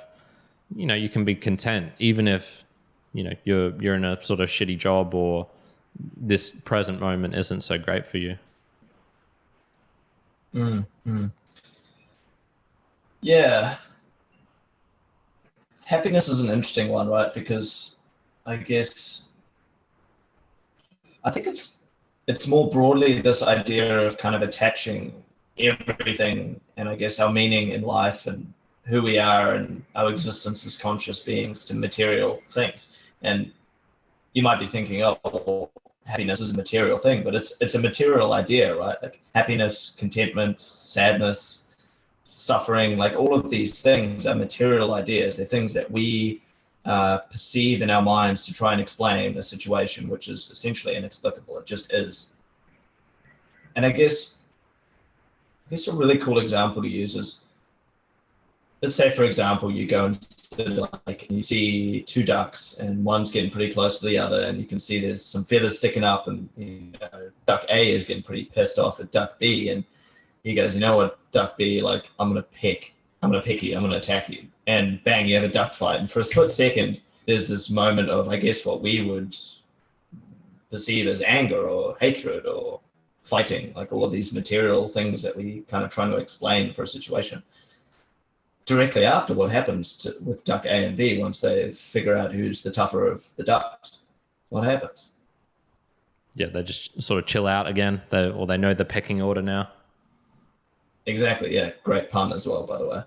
Speaker 1: you can be content, even if, you're in a sort of shitty job, or this present moment isn't so great for you.
Speaker 2: Yeah. Happiness is an interesting one, right? Because I think it's more broadly this idea of kind of attaching everything, and I guess our meaning in life and who we are and our existence as conscious beings, to material things. And you might be thinking, oh, well, happiness is a material thing, but it's a material idea, right? Like happiness, contentment, sadness, suffering, like all of these things are material ideas. They're things that we perceive in our minds to try and explain a situation which is essentially inexplicable. It just is. And I guess a really cool example to use is, let's say, for example, you go and sit and you see two ducks, and one's getting pretty close to the other, and you can see there's some feathers sticking up, and duck A is getting pretty pissed off at duck B, and he goes, you know what, duck B, like, I'm gonna pick you, I'm gonna attack you, and bang, you have a duck fight. And for a split second, there's this moment of, I guess, what we would perceive as anger or hatred or fighting, like all of these material things that we kind of trying to explain for a situation. Directly after, what happens with duck A and B, once they figure out who's the tougher of the ducks, what happens?
Speaker 1: Yeah, they just sort of chill out again, or they know the pecking order now.
Speaker 2: Exactly, yeah, great pun as well, by the way.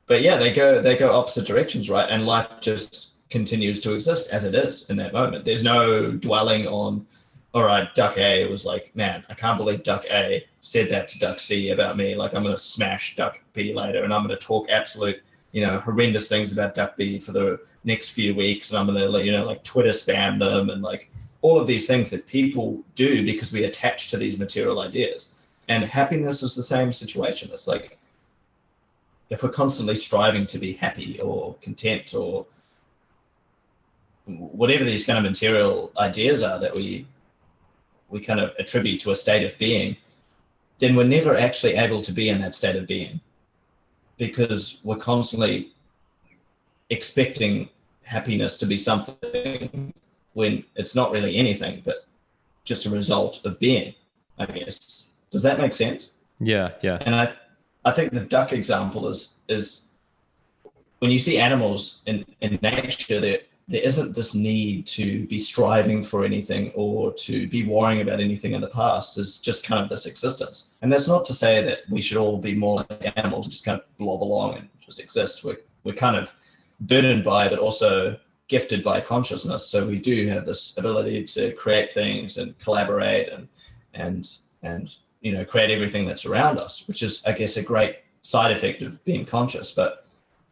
Speaker 2: But yeah, they go opposite directions, right? And life just continues to exist as it is in that moment. There's no dwelling on, all right, duck A was like, man, I can't believe duck A said that to duck C about me. Like, I'm going to smash duck B later, and I'm going to talk absolute, horrendous things about duck B for the next few weeks. And I'm going to, like Twitter spam them, and like all of these things that people do because we attach to these material ideas. And happiness is the same situation. It's like, if we're constantly striving to be happy or content or whatever these kind of material ideas are that we kind of attribute to a state of being, then we're never actually able to be in that state of being, because we're constantly expecting happiness to be something when it's not really anything but just a result of being, I guess. Does that make sense?
Speaker 1: Yeah.
Speaker 2: And I think the duck example is when you see animals in nature, there isn't this need to be striving for anything or to be worrying about anything in the past. It's just kind of this existence. And that's not to say that we should all be more like animals, just kind of blob along and just exist. We're kind of burdened by, but also gifted by consciousness. So we do have this ability to create things and collaborate and create everything that's around us, which is, I guess, a great side effect of being conscious. But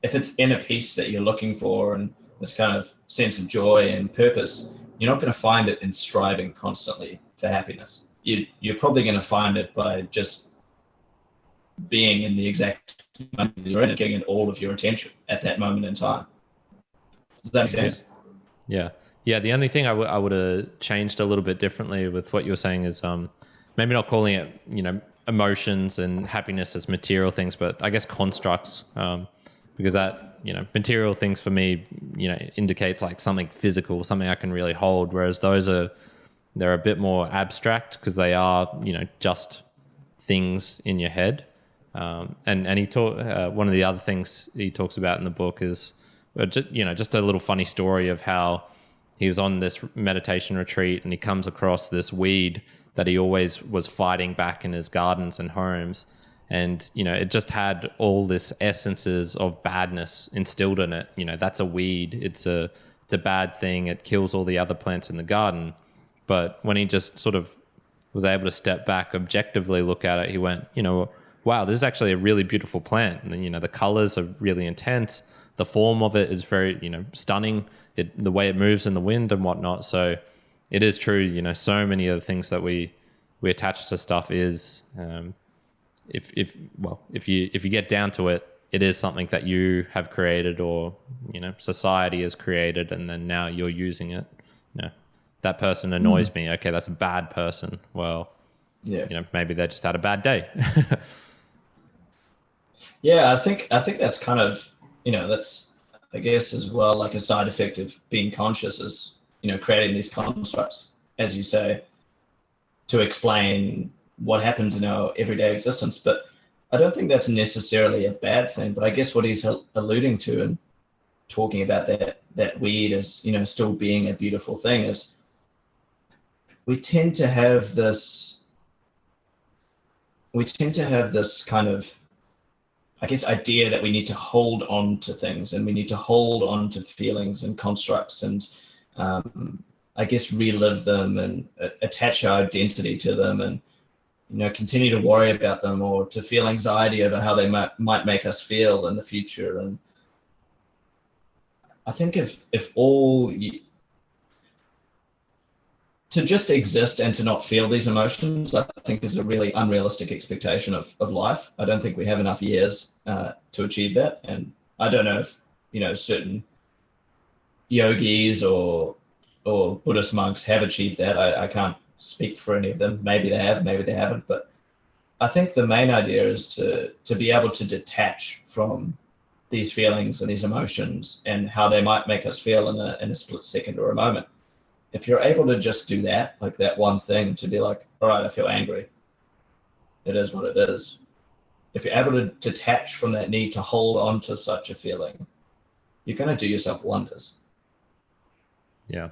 Speaker 2: if it's inner peace that you're looking for and this kind of sense of joy and purpose, you're not going to find it in striving constantly for happiness. You're probably going to find it by just being in the exact moment you're in, giving it all of your attention at that moment in time. Does that make sense?
Speaker 1: Yeah. The only thing I would have changed a little bit differently with what you were saying is maybe not calling it, emotions and happiness as material things, but I guess constructs, because that, material things for me, indicates like something physical, something I can really hold. Whereas they're a bit more abstract because they are, just things in your head. And he one of the other things he talks about in the book is, just a little funny story of how he was on this meditation retreat and he comes across this weed that he always was fighting back in his gardens and homes. And, it just had all this essences of badness instilled in it. That's a weed. It's a bad thing. It kills all the other plants in the garden. But when he just sort of was able to step back, objectively look at it, he went, wow, this is actually a really beautiful plant. And then, the colors are really intense. The form of it is very, stunning. The way it moves in the wind and whatnot. So it is true, so many of the things that we attach to stuff is, if you get down to it, it is something that you have created or, society has created, and then now you're using it. That person annoys me. Okay, that's a bad person. Well, yeah, maybe they just had a bad day.
Speaker 2: Yeah, I think that's kind of, that's, I guess, as well, like a side effect of being conscious is, creating these constructs, as you say, to explain what happens in our everyday existence. But I don't think that's necessarily a bad thing. But I guess what he's alluding to and talking about that weed as, still being a beautiful thing is we tend to have this kind of, I guess, idea that we need to hold on to things and we need to hold on to feelings and constructs and I guess relive them and attach our identity to them and, continue to worry about them or to feel anxiety over how they might make us feel in the future. And I think if to just exist and to not feel these emotions, I think is a really unrealistic expectation of life. I don't think we have enough years to achieve that. And I don't know if, certain yogis or Buddhist monks have achieved that. I can't speak for any of them. Maybe they have, maybe they haven't. But I think the main idea is to be able to detach from these feelings and these emotions and how they might make us feel in a split second or a moment. If you're able to just do that, like that one thing, to be like, all right, I feel angry. It is what it is. If you're able to detach from that need to hold on to such a feeling, you're going to do yourself wonders.
Speaker 1: Yeah.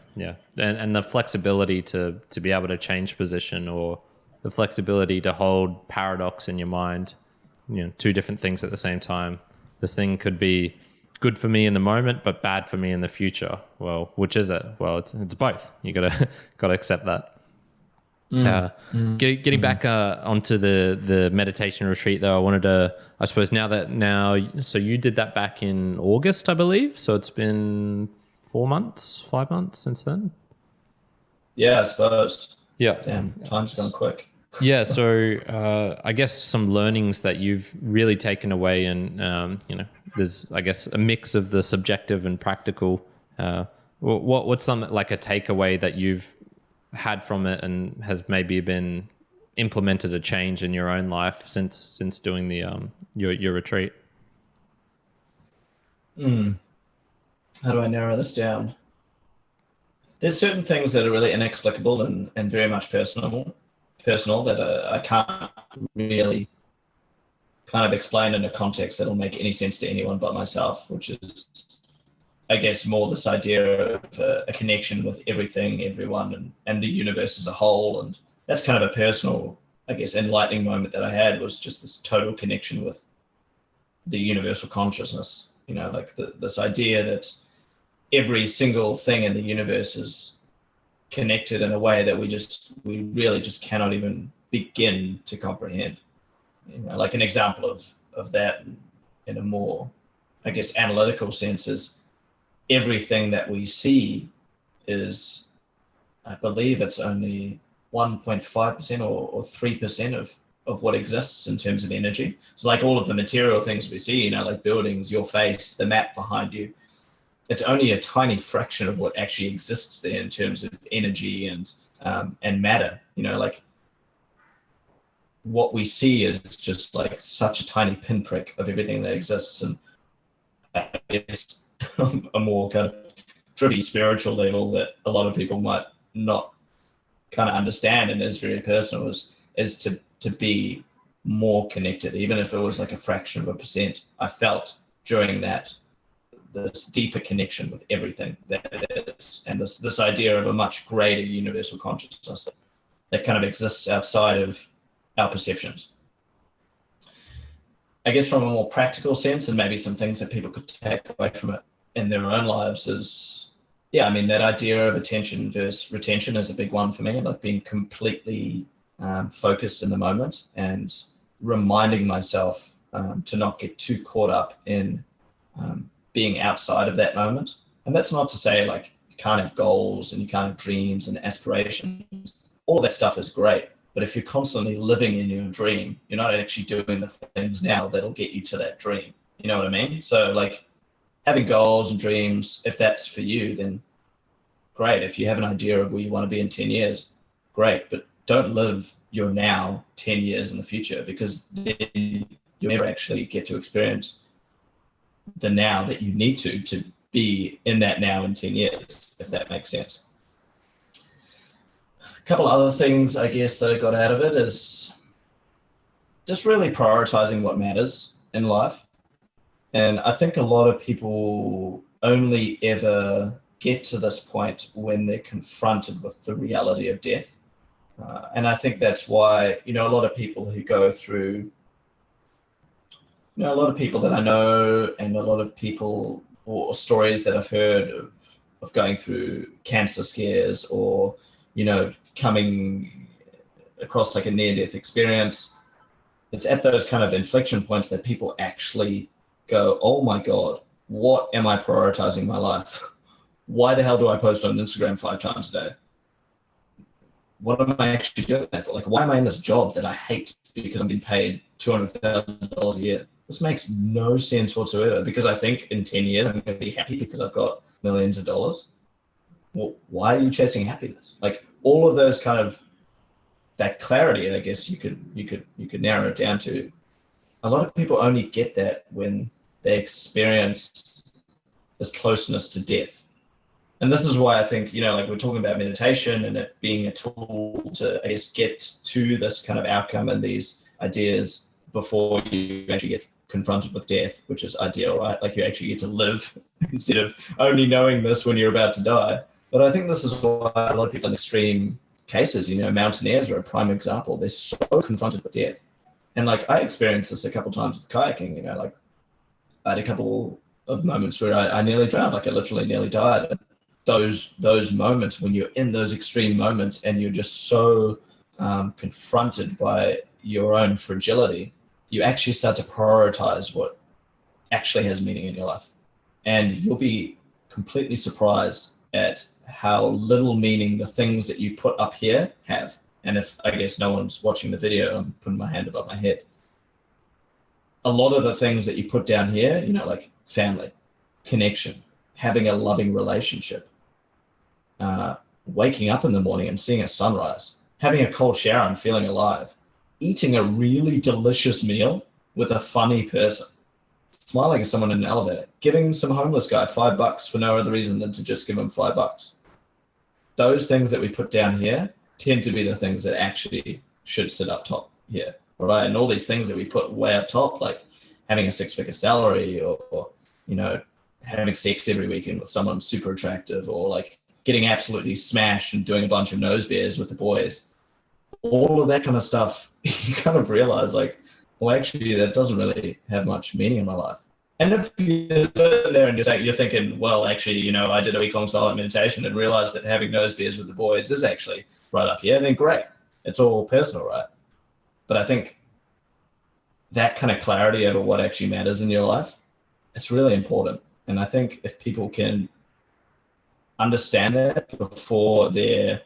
Speaker 1: And the flexibility to be able to change position, or the flexibility to hold paradox in your mind, two different things at the same time. This thing could be good for me in the moment, but bad for me in the future. Well, which is it? Well, it's both. You gotta accept that. Getting back onto the meditation retreat, though, I wanted to, I suppose so you did that back in August, I believe. So it's been 5 months since then.
Speaker 2: Yeah, I suppose.
Speaker 1: Yeah.
Speaker 2: Damn, time's gone quick.
Speaker 1: Yeah. So I guess some learnings that you've really taken away, and there's, I guess, a mix of the subjective and practical. What's some, like, a takeaway that you've had from it and has maybe been implemented a change in your own life since doing the your retreat?
Speaker 2: How do I narrow this down? There's certain things that are really inexplicable and very much personal. personal that I can't really kind of explain in a context that'll make any sense to anyone but myself, which is, I guess, more this idea of a connection with everything, everyone, and the universe as a whole. And that's kind of a personal, I guess, enlightening moment that I had, was just this total connection with the universal consciousness. You know, like this idea that every single thing in the universe is connected in a way that we really just cannot even begin to comprehend. You know, like an example of that in a more, I guess, analytical sense is everything that we see is, I believe it's only 1.5% or 3% of what exists in terms of energy. So like all of the material things we see, you know, like buildings, your face, the map behind you, it's only a tiny fraction of what actually exists there in terms of energy and matter. You know, like what we see is just like such a tiny pinprick of everything that exists. And I guess a more kind of trippy spiritual level that a lot of people might not kind of understand and is very personal is to be more connected, even if it was like a fraction of a percent. I felt during that this deeper connection with everything that it is, and this idea of a much greater universal consciousness that kind of exists outside of our perceptions. I guess from a more practical sense, and maybe some things that people could take away from it in their own lives is, yeah, I mean, that idea of attention versus retention is a big one for me, like being completely focused in the moment and reminding myself to not get too caught up in being outside of that moment. And that's not to say like you can't have goals and you can't have dreams and aspirations. All of that stuff is great. But if you're constantly living in your dream, you're not actually doing the things now that'll get you to that dream. You know what I mean? So like having goals and dreams, if that's for you, then great. If you have an idea of where you want to be in 10 years, great. But don't live your now 10 years in the future, because then you'll never actually get to experience the now that you need to be in that now in 10 years, if that makes sense. A couple other things, I guess, that I got out of it is just really prioritizing what matters in life. And I think a lot of people only ever get to this point when they're confronted with the reality of death. And I think that's why, you know, a lot of people who go through, you know, a lot of people that I know and a lot of people or stories that I've heard of going through cancer scares or, you know, coming across like a near-death experience, it's at those kind of inflection points that people actually go, oh my God, what am I prioritizing my life? Why the hell do I post on Instagram 5 times a day? What am I actually doing that for? Like, why am I in this job that I hate because I'm being paid $200,000 a year? This makes no sense whatsoever, because I think in 10 years I'm going to be happy because I've got millions of dollars. Well, why are you chasing happiness? Like all of those kind of, that clarity, I guess you could narrow it down to. A lot of people only get that when they experience this closeness to death. And this is why I think, you know, like we're talking about meditation and it being a tool to, I guess, get to this kind of outcome and these ideas before you actually get confronted with death, which is ideal, right? Like you actually get to live instead of only knowing this when you're about to die. But I think this is why a lot of people in extreme cases, you know, mountaineers are a prime example. They're so confronted with death. And like I experienced this a couple of times with kayaking, you know, like I had a couple of moments where I nearly drowned, like I literally nearly died. Those moments when you're in those extreme moments and you're just so confronted by your own fragility, you actually start to prioritize what actually has meaning in your life. And you'll be completely surprised at how little meaning the things that you put up here have. And if, I guess, no one's watching the video, I'm putting my hand above my head. A lot of the things that you put down here, you know, like family, connection, having a loving relationship, waking up in the morning and seeing a sunrise, having a cold shower and feeling alive, eating a really delicious meal with a funny person, smiling at someone in an elevator, giving some homeless guy $5 for no other reason than to just give him $5. Those things that we put down here tend to be the things that actually should sit up top here, right? And all these things that we put way up top, like having a 6-figure salary, or you know, having sex every weekend with someone super attractive, or like getting absolutely smashed and doing a bunch of nose beers with the boys, all of that kind of stuff, you kind of realize like, well, actually that doesn't really have much meaning in my life. And if you're sitting there and you're thinking, well, actually, you know, I did a week-long silent meditation and realized that having nose beers with the boys is actually right up here, then great. It's all personal, right? But I think that kind of clarity over what actually matters in your life, it's really important. And I think if people can understand that before they're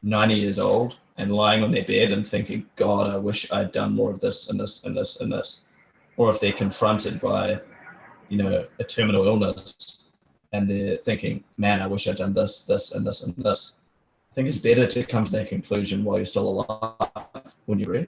Speaker 2: 90 years old and lying on their bed and thinking, God, I wish I'd done more of this and this and this and this, or if they're confronted by, you know, a terminal illness and they're thinking, man, I wish I'd done this, this, and this, and this, I think it's better to come to that conclusion while you're still alive when you're ready.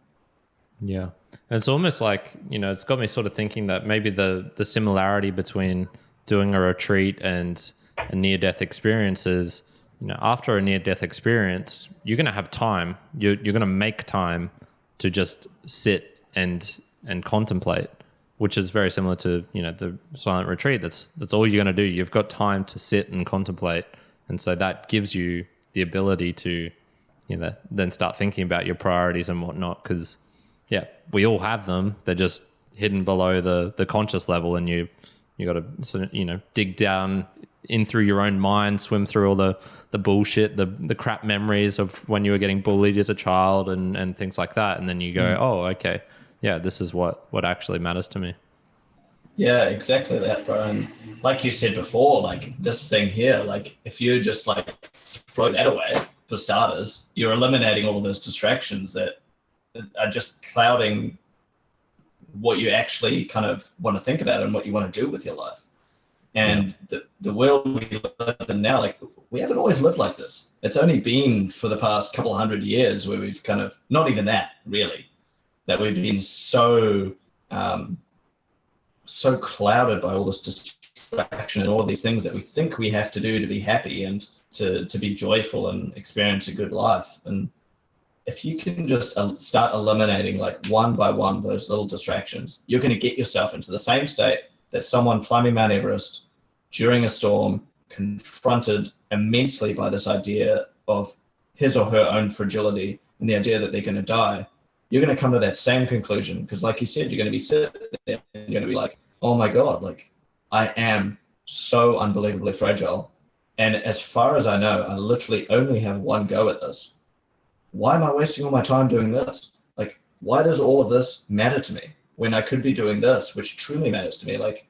Speaker 1: Yeah. And it's almost like, you know, it's got me sort of thinking that maybe the similarity between doing a retreat and a near-death experience is, you know, after a near-death experience, you're going to have time. You're going to make time to just sit and contemplate, which is very similar to, you know, the silent retreat. That's all you're going to do. You've got time to sit and contemplate. And so that gives you the ability to, you know, then start thinking about your priorities and whatnot. Because, yeah, we all have them. They're just hidden below the conscious level, and you got to sort of, you know, dig down in through your own mind, swim through all the bullshit, the crap memories of when you were getting bullied as a child and things like that. And then you go, oh, okay, yeah, this is what actually matters to me.
Speaker 2: Yeah, exactly that, bro. And like you said before, like this thing here, like if you just like throw that away, for starters, you're eliminating all of those distractions that are just clouding what you actually kind of want to think about and what you want to do with your life. And the world we live in now, like we haven't always lived like this. It's only been for the past couple of 100 years where we've kind of, not even that really, that we've been so clouded by all this distraction and all of these things that we think we have to do to be happy and to be joyful and experience a good life. And if you can just start eliminating like one by one those little distractions, you're going to get yourself into the same state that someone climbing Mount Everest during a storm, confronted immensely by this idea of his or her own fragility and the idea that they're going to die. You're going to come to that same conclusion because, like you said, you're going to be sitting there and you're going to be like, oh my God, like I am so unbelievably fragile. And as far as I know, I literally only have one go at this. Why am I wasting all my time doing this? Like, why does all of this matter to me when I could be doing this, which truly matters to me? Like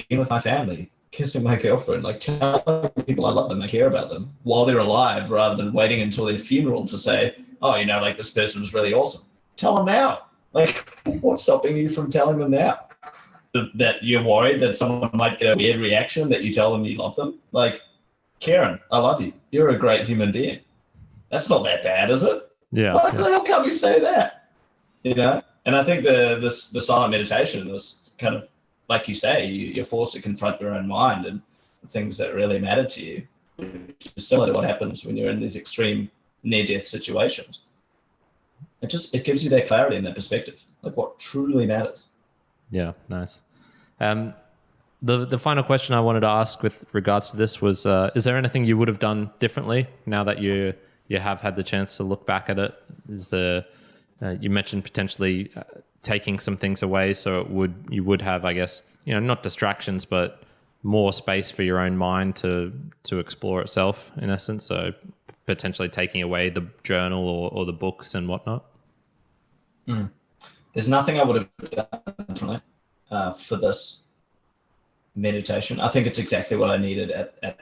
Speaker 2: being with my family, kissing my girlfriend, like telling people I love them, I care about them while they're alive, rather than waiting until their funeral to say, oh, you know, like this person was really awesome. Tell them now. Like, what's stopping you from telling them now? That you're worried that someone might get a weird reaction that you tell them you love them? Like, Karen, I love you. You're a great human being. That's not that bad, is it?
Speaker 1: Yeah.
Speaker 2: Why the hell can't we say that? You know? And I think the silent meditation, this kind of, like you say, you're forced to confront your own mind and the things that really matter to you, which is similar to what happens when you're in these extreme near-death situations. It gives you that clarity and that perspective, like what truly matters.
Speaker 1: Yeah, nice. The final question I wanted to ask with regards to this was, is there anything you would have done differently now that you have had the chance to look back at it? Is there, you mentioned potentially taking some things away, so you would have, I guess, you know, not distractions, but more space for your own mind to explore itself, in essence. So potentially taking away the journal or the books and whatnot.
Speaker 2: There's nothing I would have done tonight for this meditation. I think it's exactly what I needed at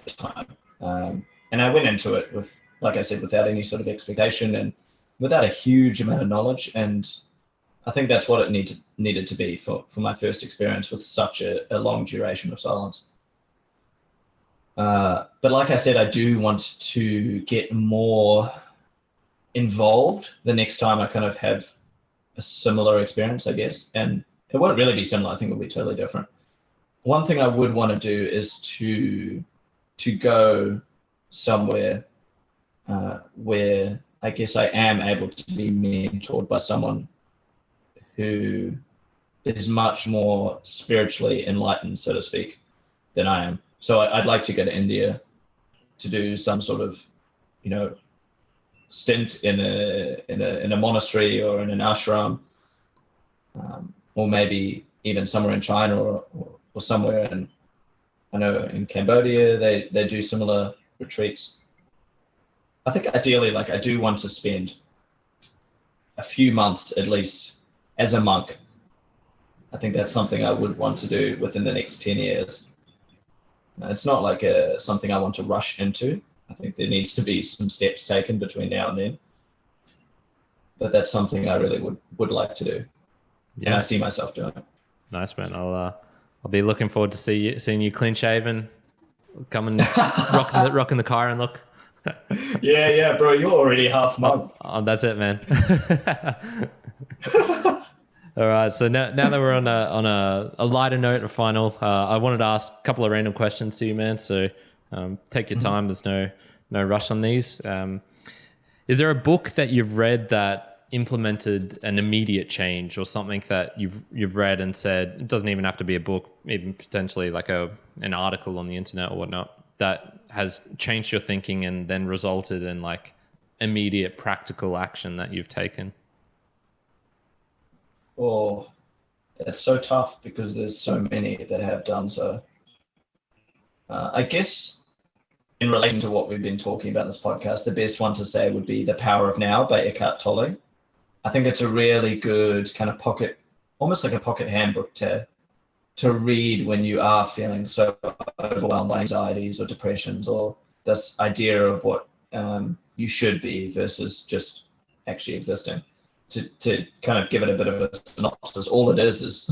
Speaker 2: the time. And I went into it with, like I said, without any sort of expectation and without a huge amount of knowledge. And I think that's what it needed to be for my first experience with such a long duration of silence. But like I said, I do want to get more involved the next time I kind of have a similar experience, I guess. And it wouldn't really be similar. I think it would be totally different. One thing I would want to do is to go somewhere where I guess I am able to be mentored by someone who is much more spiritually enlightened, so to speak, than I am. So I'd like to go to India to do some sort of, stint in a monastery or in an ashram, or maybe even somewhere in China or somewhere in, I know in Cambodia they do similar retreats. I think ideally, I do want to spend a few months at least as a monk. I think that's something I would want to do within the next 10 years. It's not something I want to rush into. I think there needs to be some steps taken between now and then. But that's something I really would like to do. Yeah. And I see myself doing it.
Speaker 1: Nice, man. I'll be looking forward to seeing you clean shaven, coming rocking the car and look.
Speaker 2: Yeah, bro. You're already half monk.
Speaker 1: Oh, that's it, man. All right. So now that we're on a lighter note, a final, I wanted to ask a couple of random questions to you, man. So take your time. There's no rush on these. Is there a book that you've read that implemented an immediate change, or something that you've read and said, it doesn't even have to be a book, even potentially an article on the internet or whatnot, that has changed your thinking and then resulted in immediate practical action that you've taken?
Speaker 2: Oh, that's so tough because there's so many that have done so. I guess in relation to what we've been talking about in this podcast, the best one to say would be The Power of Now by Eckhart Tolle. I think it's a really good kind of pocket, almost like a pocket handbook to read when you are feeling so overwhelmed by anxieties or depressions, or this idea of what you should be versus just actually existing. To kind of give it a bit of a synopsis, all it is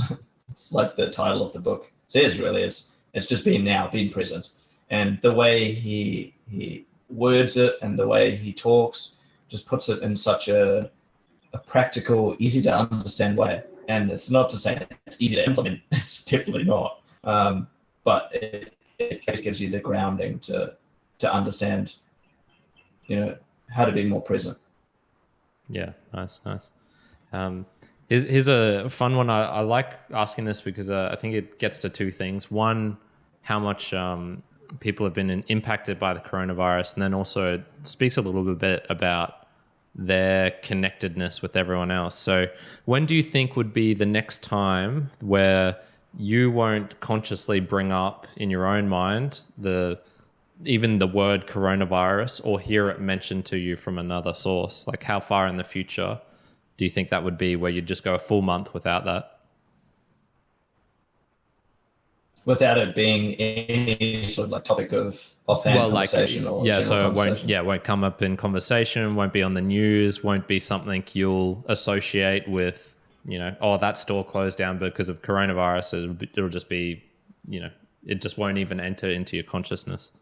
Speaker 2: it's like the title of the book says, really. It's just being now, being present. And the way he words it and the way he talks just puts it in such a practical, easy to understand way. And it's not to say it's easy to implement. It's definitely not. But it gives you the grounding to understand, how to be more present.
Speaker 1: Yeah, nice. Here's a fun one. I like asking this because I think it gets to two things. One, how much people have been impacted by the coronavirus, and then also it speaks a little bit about their connectedness with everyone else. So when do you think would be the next time where you won't consciously bring up in your own mind even the word coronavirus, or hear it mentioned to you from another source? How far in the future do you think that would be where you'd just go a full month without that?
Speaker 2: Without it being any sort of topic of offhand conversation? So
Speaker 1: it won't come up in conversation, won't be on the news, won't be something you'll associate with, that store closed down because of coronavirus. It'll just be, it just won't even enter into your consciousness.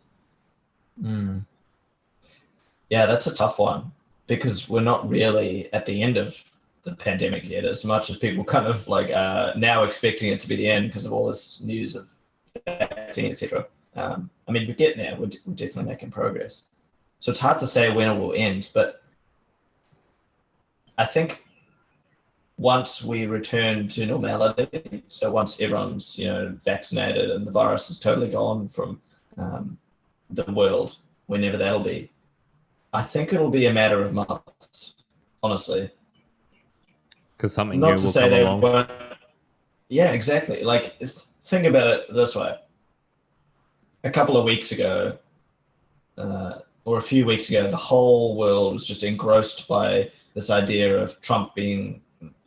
Speaker 2: Yeah, that's a tough one, because we're not really at the end of the pandemic yet, as much as people kind of now expecting it to be the end because of all this news of vaccines, etc. We're getting there. We're definitely making progress. So it's hard to say when it will end, but I think once we return to normality, so once everyone's vaccinated and the virus is totally gone from the world, whenever that'll be, I think it'll be a matter of months, honestly.
Speaker 1: Because something new will come along.
Speaker 2: Yeah, exactly. Think about it this way. A couple of weeks ago, or a few weeks ago, the whole world was just engrossed by this idea of Trump being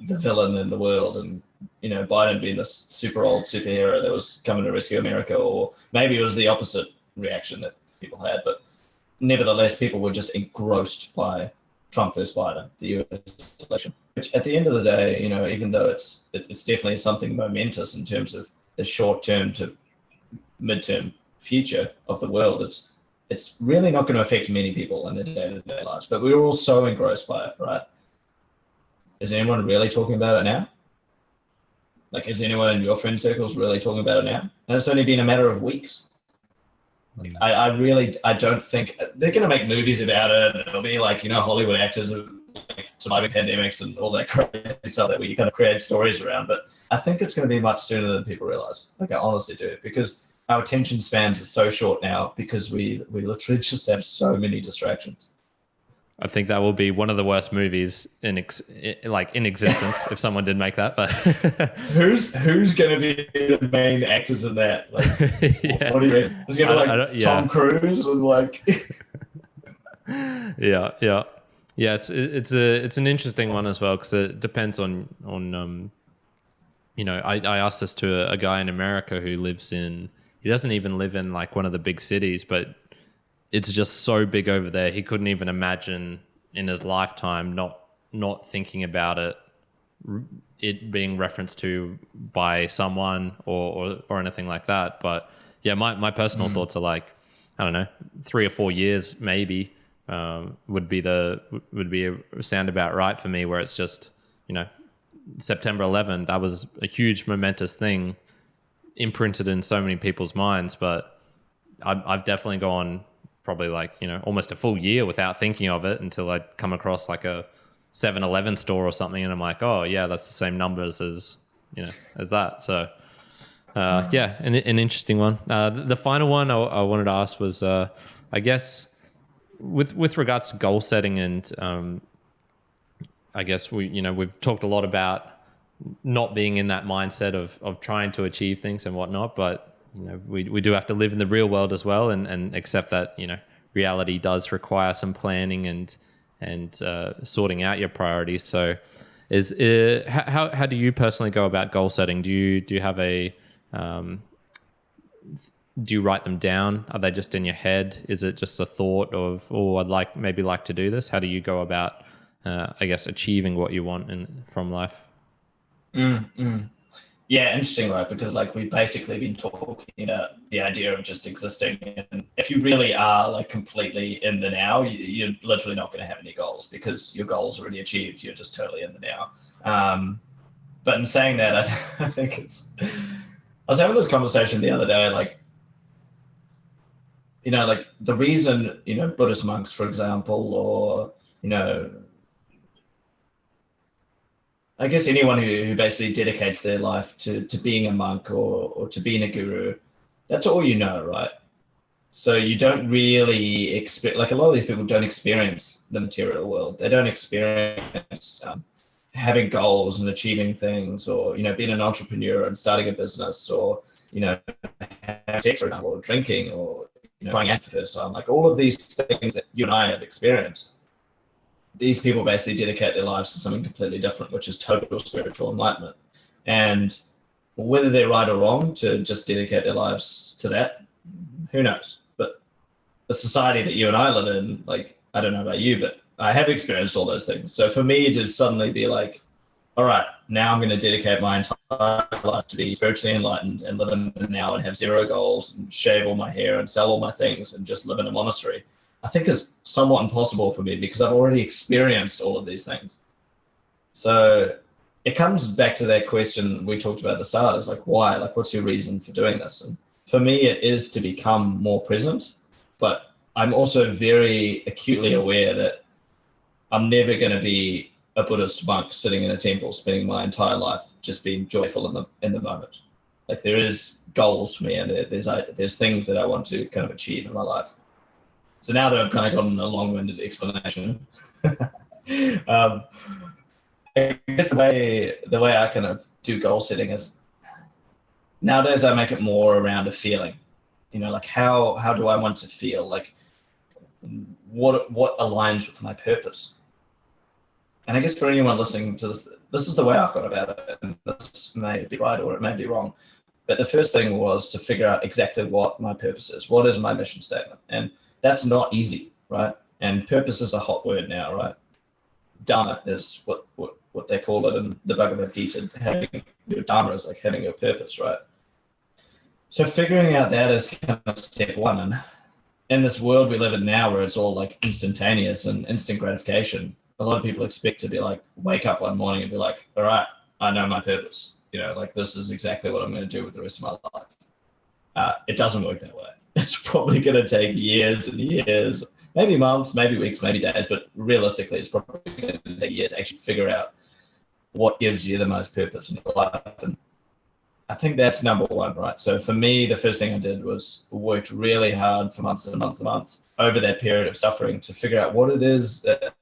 Speaker 2: the villain in the world, and Biden being this super old superhero that was coming to rescue America. Or maybe it was the opposite reaction that people had, but nevertheless, people were just engrossed by Trump versus Biden, the US election. Which, at the end of the day, even though it's definitely something momentous in terms of the short-term to mid-term future of the world, it's really not going to affect many people in their day-to-day lives. But we were all so engrossed by it, right? Is anyone really talking about it now? Is anyone in your friend circles really talking about it now? And it's only been a matter of weeks. I don't think they're going to make movies about it. And it'll be like, Hollywood actors are like surviving pandemics and all that crazy stuff that we kind of create stories around. But I think it's going to be much sooner than people realize. Like, I honestly do, because our attention spans are so short now because we literally just have so many distractions.
Speaker 1: I think that will be one of the worst movies in existence if someone did make that. But
Speaker 2: who's going to be the main actors in that? Like,
Speaker 1: yeah.
Speaker 2: What do you mean? Is it going to be Tom Cruise and like?
Speaker 1: Yeah. It's an interesting one as well, because it depends on I asked this to a guy in America who lives in. He doesn't even live in like one of the big cities, but it's just so big over there. He couldn't even imagine in his lifetime not thinking about it being referenced to by someone or anything like that. But yeah, my personal thoughts are like, I don't know, 3 or 4 years maybe would be a sound about right for me, where it's just, September 11th, that was a huge momentous thing imprinted in so many people's minds. But I've definitely gone probably like, almost a full year without thinking of it until I come across like a 7-Eleven store or something. And I'm like, oh yeah, that's the same numbers as that. So an interesting one. The final one I wanted to ask was, I guess with regards to goal setting, and I guess we've talked a lot about not being in that mindset of trying to achieve things and whatnot, but we do have to live in the real world as well, and accept that reality does require some planning and sorting out your priorities. So how do you personally go about goal setting? Do you have a do you write them down? Are they just in your head? Is it just a thought of, I'd like to do this? How do you go about I guess achieving what you want from life?
Speaker 2: Yeah, interesting, right? Because like we've basically been talking about the idea of just existing, and if you really are like completely in the now, you're literally not going to have any goals because your goals are already achieved. You're just totally in the now. But in saying that, I think I was having this conversation the other day, like, like the reason, Buddhist monks, for example, or, I guess anyone who basically dedicates their life to being a monk or to being a guru, that's all right? So you don't really expect, like a lot of these people don't experience the material world. They don't experience having goals and achieving things, or, being an entrepreneur and starting a business, or, having sex, for example, or drinking, or, going out for the first time. Like all of these things that you and I have experienced. These people basically dedicate their lives to something completely different, which is total spiritual enlightenment. And whether they're right or wrong to just dedicate their lives to that, who knows? But the society that you and I live in, like, I don't know about you, but I have experienced all those things. So for me to suddenly be like, all right, now I'm going to dedicate my entire life to be spiritually enlightened and live in the now and have zero goals and shave all my hair and sell all my things and just live in a monastery, I think is somewhat impossible for me because I've already experienced all of these things. So it comes back to that question we talked about at the start, is like, why? Like, what's your reason for doing this? And for me, it is to become more present, but I'm also very acutely aware that I'm never going to be a Buddhist monk sitting in a temple, spending my entire life just being joyful in the moment. Like there is goals for me, and there's things that I want to kind of achieve in my life. So now that I've kind of gotten a long-winded explanation, I guess the way I kind of do goal setting is nowadays I make it more around a feeling. Like how do I want to feel? Like what aligns with my purpose? And I guess for anyone listening to this is the way I've got about it, and this may be right or it may be wrong. But the first thing was to figure out exactly what my purpose is. What is my mission statement? And that's not easy, right? And purpose is a hot word now, right? Dharma is what they call it in the Bhagavad Gita. Having your dharma is like having your purpose, right? So figuring out that is kind of step one. And in this world we live in now, where it's all like instantaneous and instant gratification, a lot of people expect to be like, wake up one morning and be like, all right, I know my purpose. Like this is exactly what I'm going to do with the rest of my life. It doesn't work that way. it's probably going to take years and years, maybe months, maybe weeks, maybe days, but realistically, it's probably going to take years to actually figure out what gives you the most purpose in your life. And I think that's number one, right? So for me, the first thing I did was worked really hard for months and months and months over that period of suffering to figure out what it is that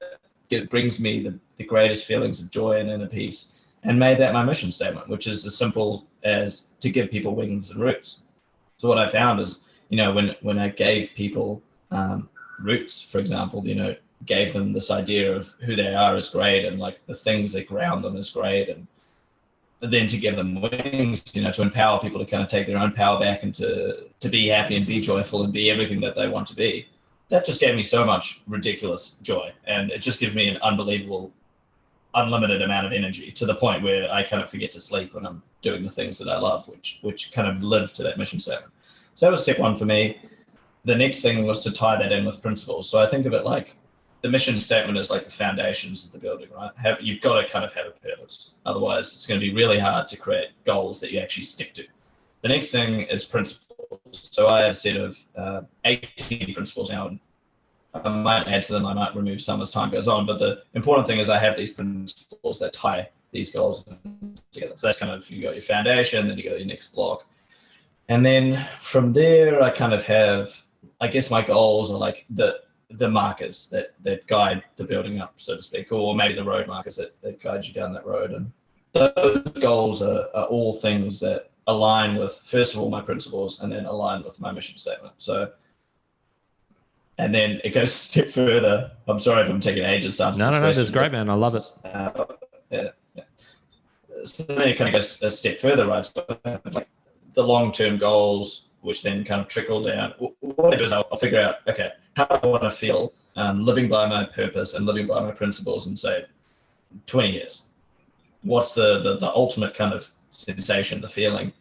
Speaker 2: brings me the greatest feelings of joy and inner peace, and made that my mission statement, which is as simple as to give people wings and roots. So what I found is, when I gave people roots, for example, gave them this idea of who they are is great, and like the things that ground them is great, and then to give them wings, to empower people to kind of take their own power back and to be happy and be joyful and be everything that they want to be. That just gave me so much ridiculous joy, and it just gives me an unbelievable, unlimited amount of energy, to the point where I kind of forget to sleep when I'm doing the things that I love, which kind of live to that mission statement. So that was step one for me. The next thing was to tie that in with principles. So I think of it like the mission statement is like the foundations of the building, right? You've got to kind of have a purpose. Otherwise, it's going to be really hard to create goals that you actually stick to. The next thing is principles. So I have a set of 18 principles now. And I might add to them, I might remove some as time goes on. But the important thing is I have these principles that tie these goals together. So that's kind of, you got your foundation, then you got your next block. And then from there, I kind of have, I guess my goals are like the markers that guide the building up, so to speak, or maybe the road markers that guide you down that road. And those goals are all things that align with, first of all, my principles, and then align with my mission statement. So, and then it goes a step further. I'm sorry if I'm taking ages to answer this question.
Speaker 1: No, that's great, man. I love it.
Speaker 2: Yeah. So then it kind of goes a step further, right? So like the long-term goals, which then kind of trickle down. What I do is I'll figure out, okay, how do I want to feel living by my purpose and living by my principles in, say, 20 years? What's the ultimate kind of sensation, the feeling?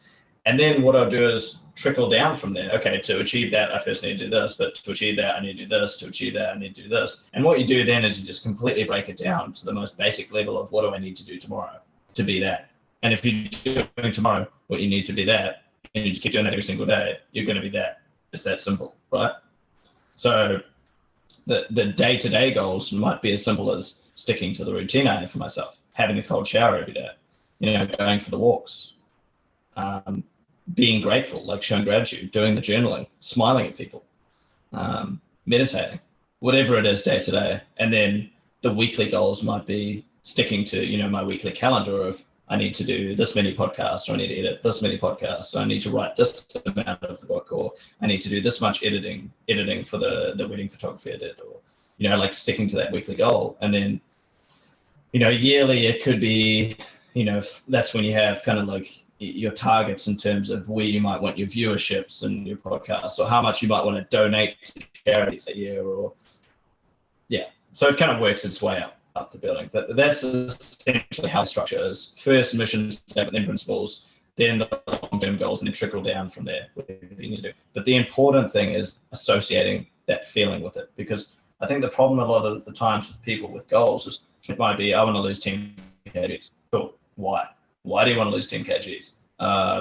Speaker 2: And then what I'll do is trickle down from there. Okay, to achieve that, I first need to do this, but to achieve that, I need to do this. To achieve that, I need to do this. And what you do then is you just completely break it down to the most basic level of what do I need to do tomorrow to be that? And if you're doing tomorrow what you need to be that, and you just keep doing it every single day, you're going to be that. It's that simple, right? So the day-to-day goals might be as simple as sticking to the routine I have for myself, having a cold shower every day, going for the walks, being grateful, like showing gratitude, doing the journaling, smiling at people, meditating, whatever it is day to day. And then the weekly goals might be sticking to, my weekly calendar of I need to do this many podcasts, or I need to edit this many podcasts, or I need to write this amount of the book, or I need to do this much editing for the wedding photography I did, or, like sticking to that weekly goal. And then, yearly, it could be, that's when you have kind of like your targets in terms of where you might want your viewerships and your podcasts, or how much you might want to donate to charities a year, or, yeah. So it kind of works its way up the building. But that's essentially how structure is. First mission statement, then principles, then the long-term goals, and then trickle down from there, whatever you need to do. But the important thing is associating that feeling with it, because I think the problem a lot of the times with people with goals is it might be, I want to lose 10 kgs. Cool. Why? Why do you want to lose 10 kgs?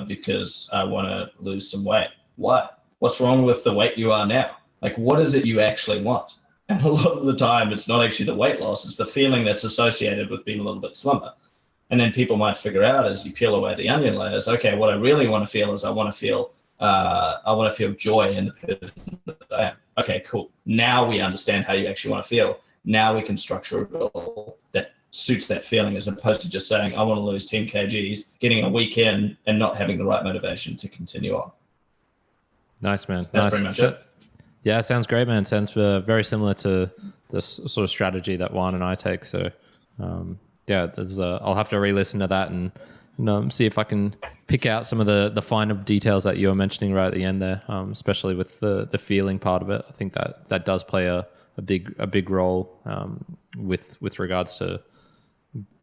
Speaker 2: Because I want to lose some weight. Why? What's wrong with the weight you are now? Like, what is it you actually want? And a lot of the time, it's not actually the weight loss, it's the feeling that's associated with being a little bit slimmer. And then people might figure out, as you peel away the onion layers, okay, what I really want to feel is I want to feel joy in the person that I am. Okay, cool. Now we understand how you actually want to feel. Now we can structure a goal that suits that feeling, as opposed to just saying, I want to lose 10 kgs, getting a week in and not having the right motivation to continue on.
Speaker 1: Nice, man.
Speaker 2: That's
Speaker 1: nice.
Speaker 2: pretty much it.
Speaker 1: Yeah, sounds great, man. Sounds very similar to this sort of strategy that Juan and I take. So, I'll have to re-listen to that and see if I can pick out some of the finer details that you were mentioning right at the end there, especially with the feeling part of it. I think that does play a big role with regards to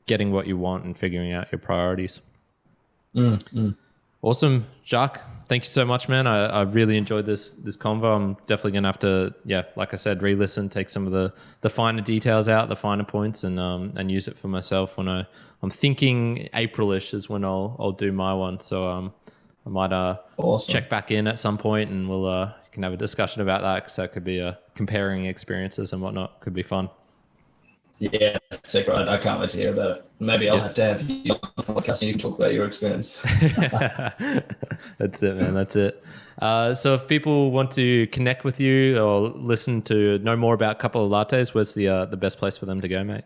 Speaker 1: getting what you want and figuring out your priorities. Awesome, Jacques. Thank you so much, man. I really enjoyed this convo. I'm definitely going to have to, like I said, re-listen, take some of the finer details out, the finer points, and use it for myself when I'm thinking April-ish is when I'll do my one. So I might
Speaker 2: awesome.
Speaker 1: check back in at some point, and we'll can have a discussion about that, because that could be comparing experiences and whatnot. Could be fun.
Speaker 2: Yeah, sick, right? I can't wait to hear about it. Maybe I'll have to have you on the podcast and you can talk about your experience.
Speaker 1: That's it, man. That's it. So if people want to connect with you or listen to know more about Couple of Lattes, where's the best place for them to go, mate?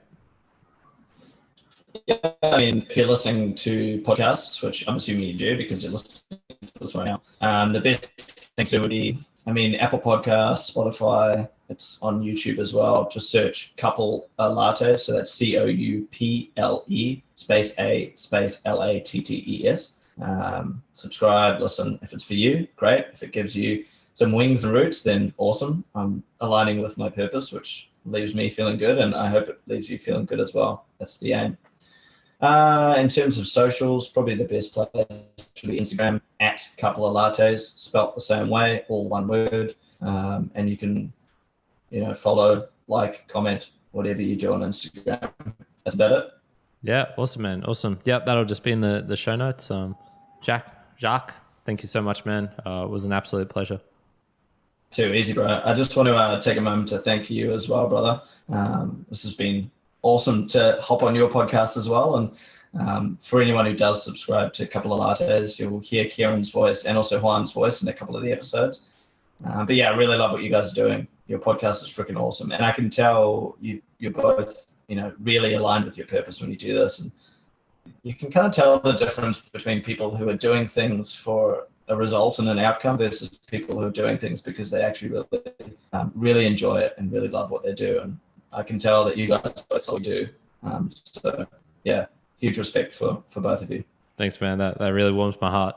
Speaker 2: Yeah, I mean, if you're listening to podcasts, which I'm assuming you do because you're listening to this right now, the best thing to do would be, Apple Podcasts, Spotify. It's on YouTube as well. Just search Couple A Lattes. So that's COUPLE space A space LATTES. Subscribe, listen. If it's for you, great. If it gives you some wings and roots, then awesome. I'm aligning with my purpose, which leaves me feeling good, and I hope it leaves you feeling good as well. That's the aim. In terms of socials, probably the best place should be Instagram at Couple of Lattes, spelt the same way, all one word. And you can, follow, like, comment, whatever you do on Instagram. That's about it.
Speaker 1: Yeah, awesome, man. Awesome. Yep, that'll just be in the show notes. Jacques, thank you so much, man. It was an absolute pleasure.
Speaker 2: Too easy, bro. I just want to take a moment to thank you as well, brother. This has been awesome to hop on your podcast as well. And for anyone who does subscribe to Couple of Lattes, you'll hear Kieran's voice and also Juan's voice in a couple of the episodes. But yeah, I really love what you guys are doing. Your podcast is freaking awesome. And I can tell you're both, really aligned with your purpose when you do this. And you can kind of tell the difference between people who are doing things for a result and an outcome versus people who are doing things because they actually really enjoy it and really love what they do. And I can tell that you guys both all do. So yeah, huge respect for both of you.
Speaker 1: Thanks, man. That really warms my heart.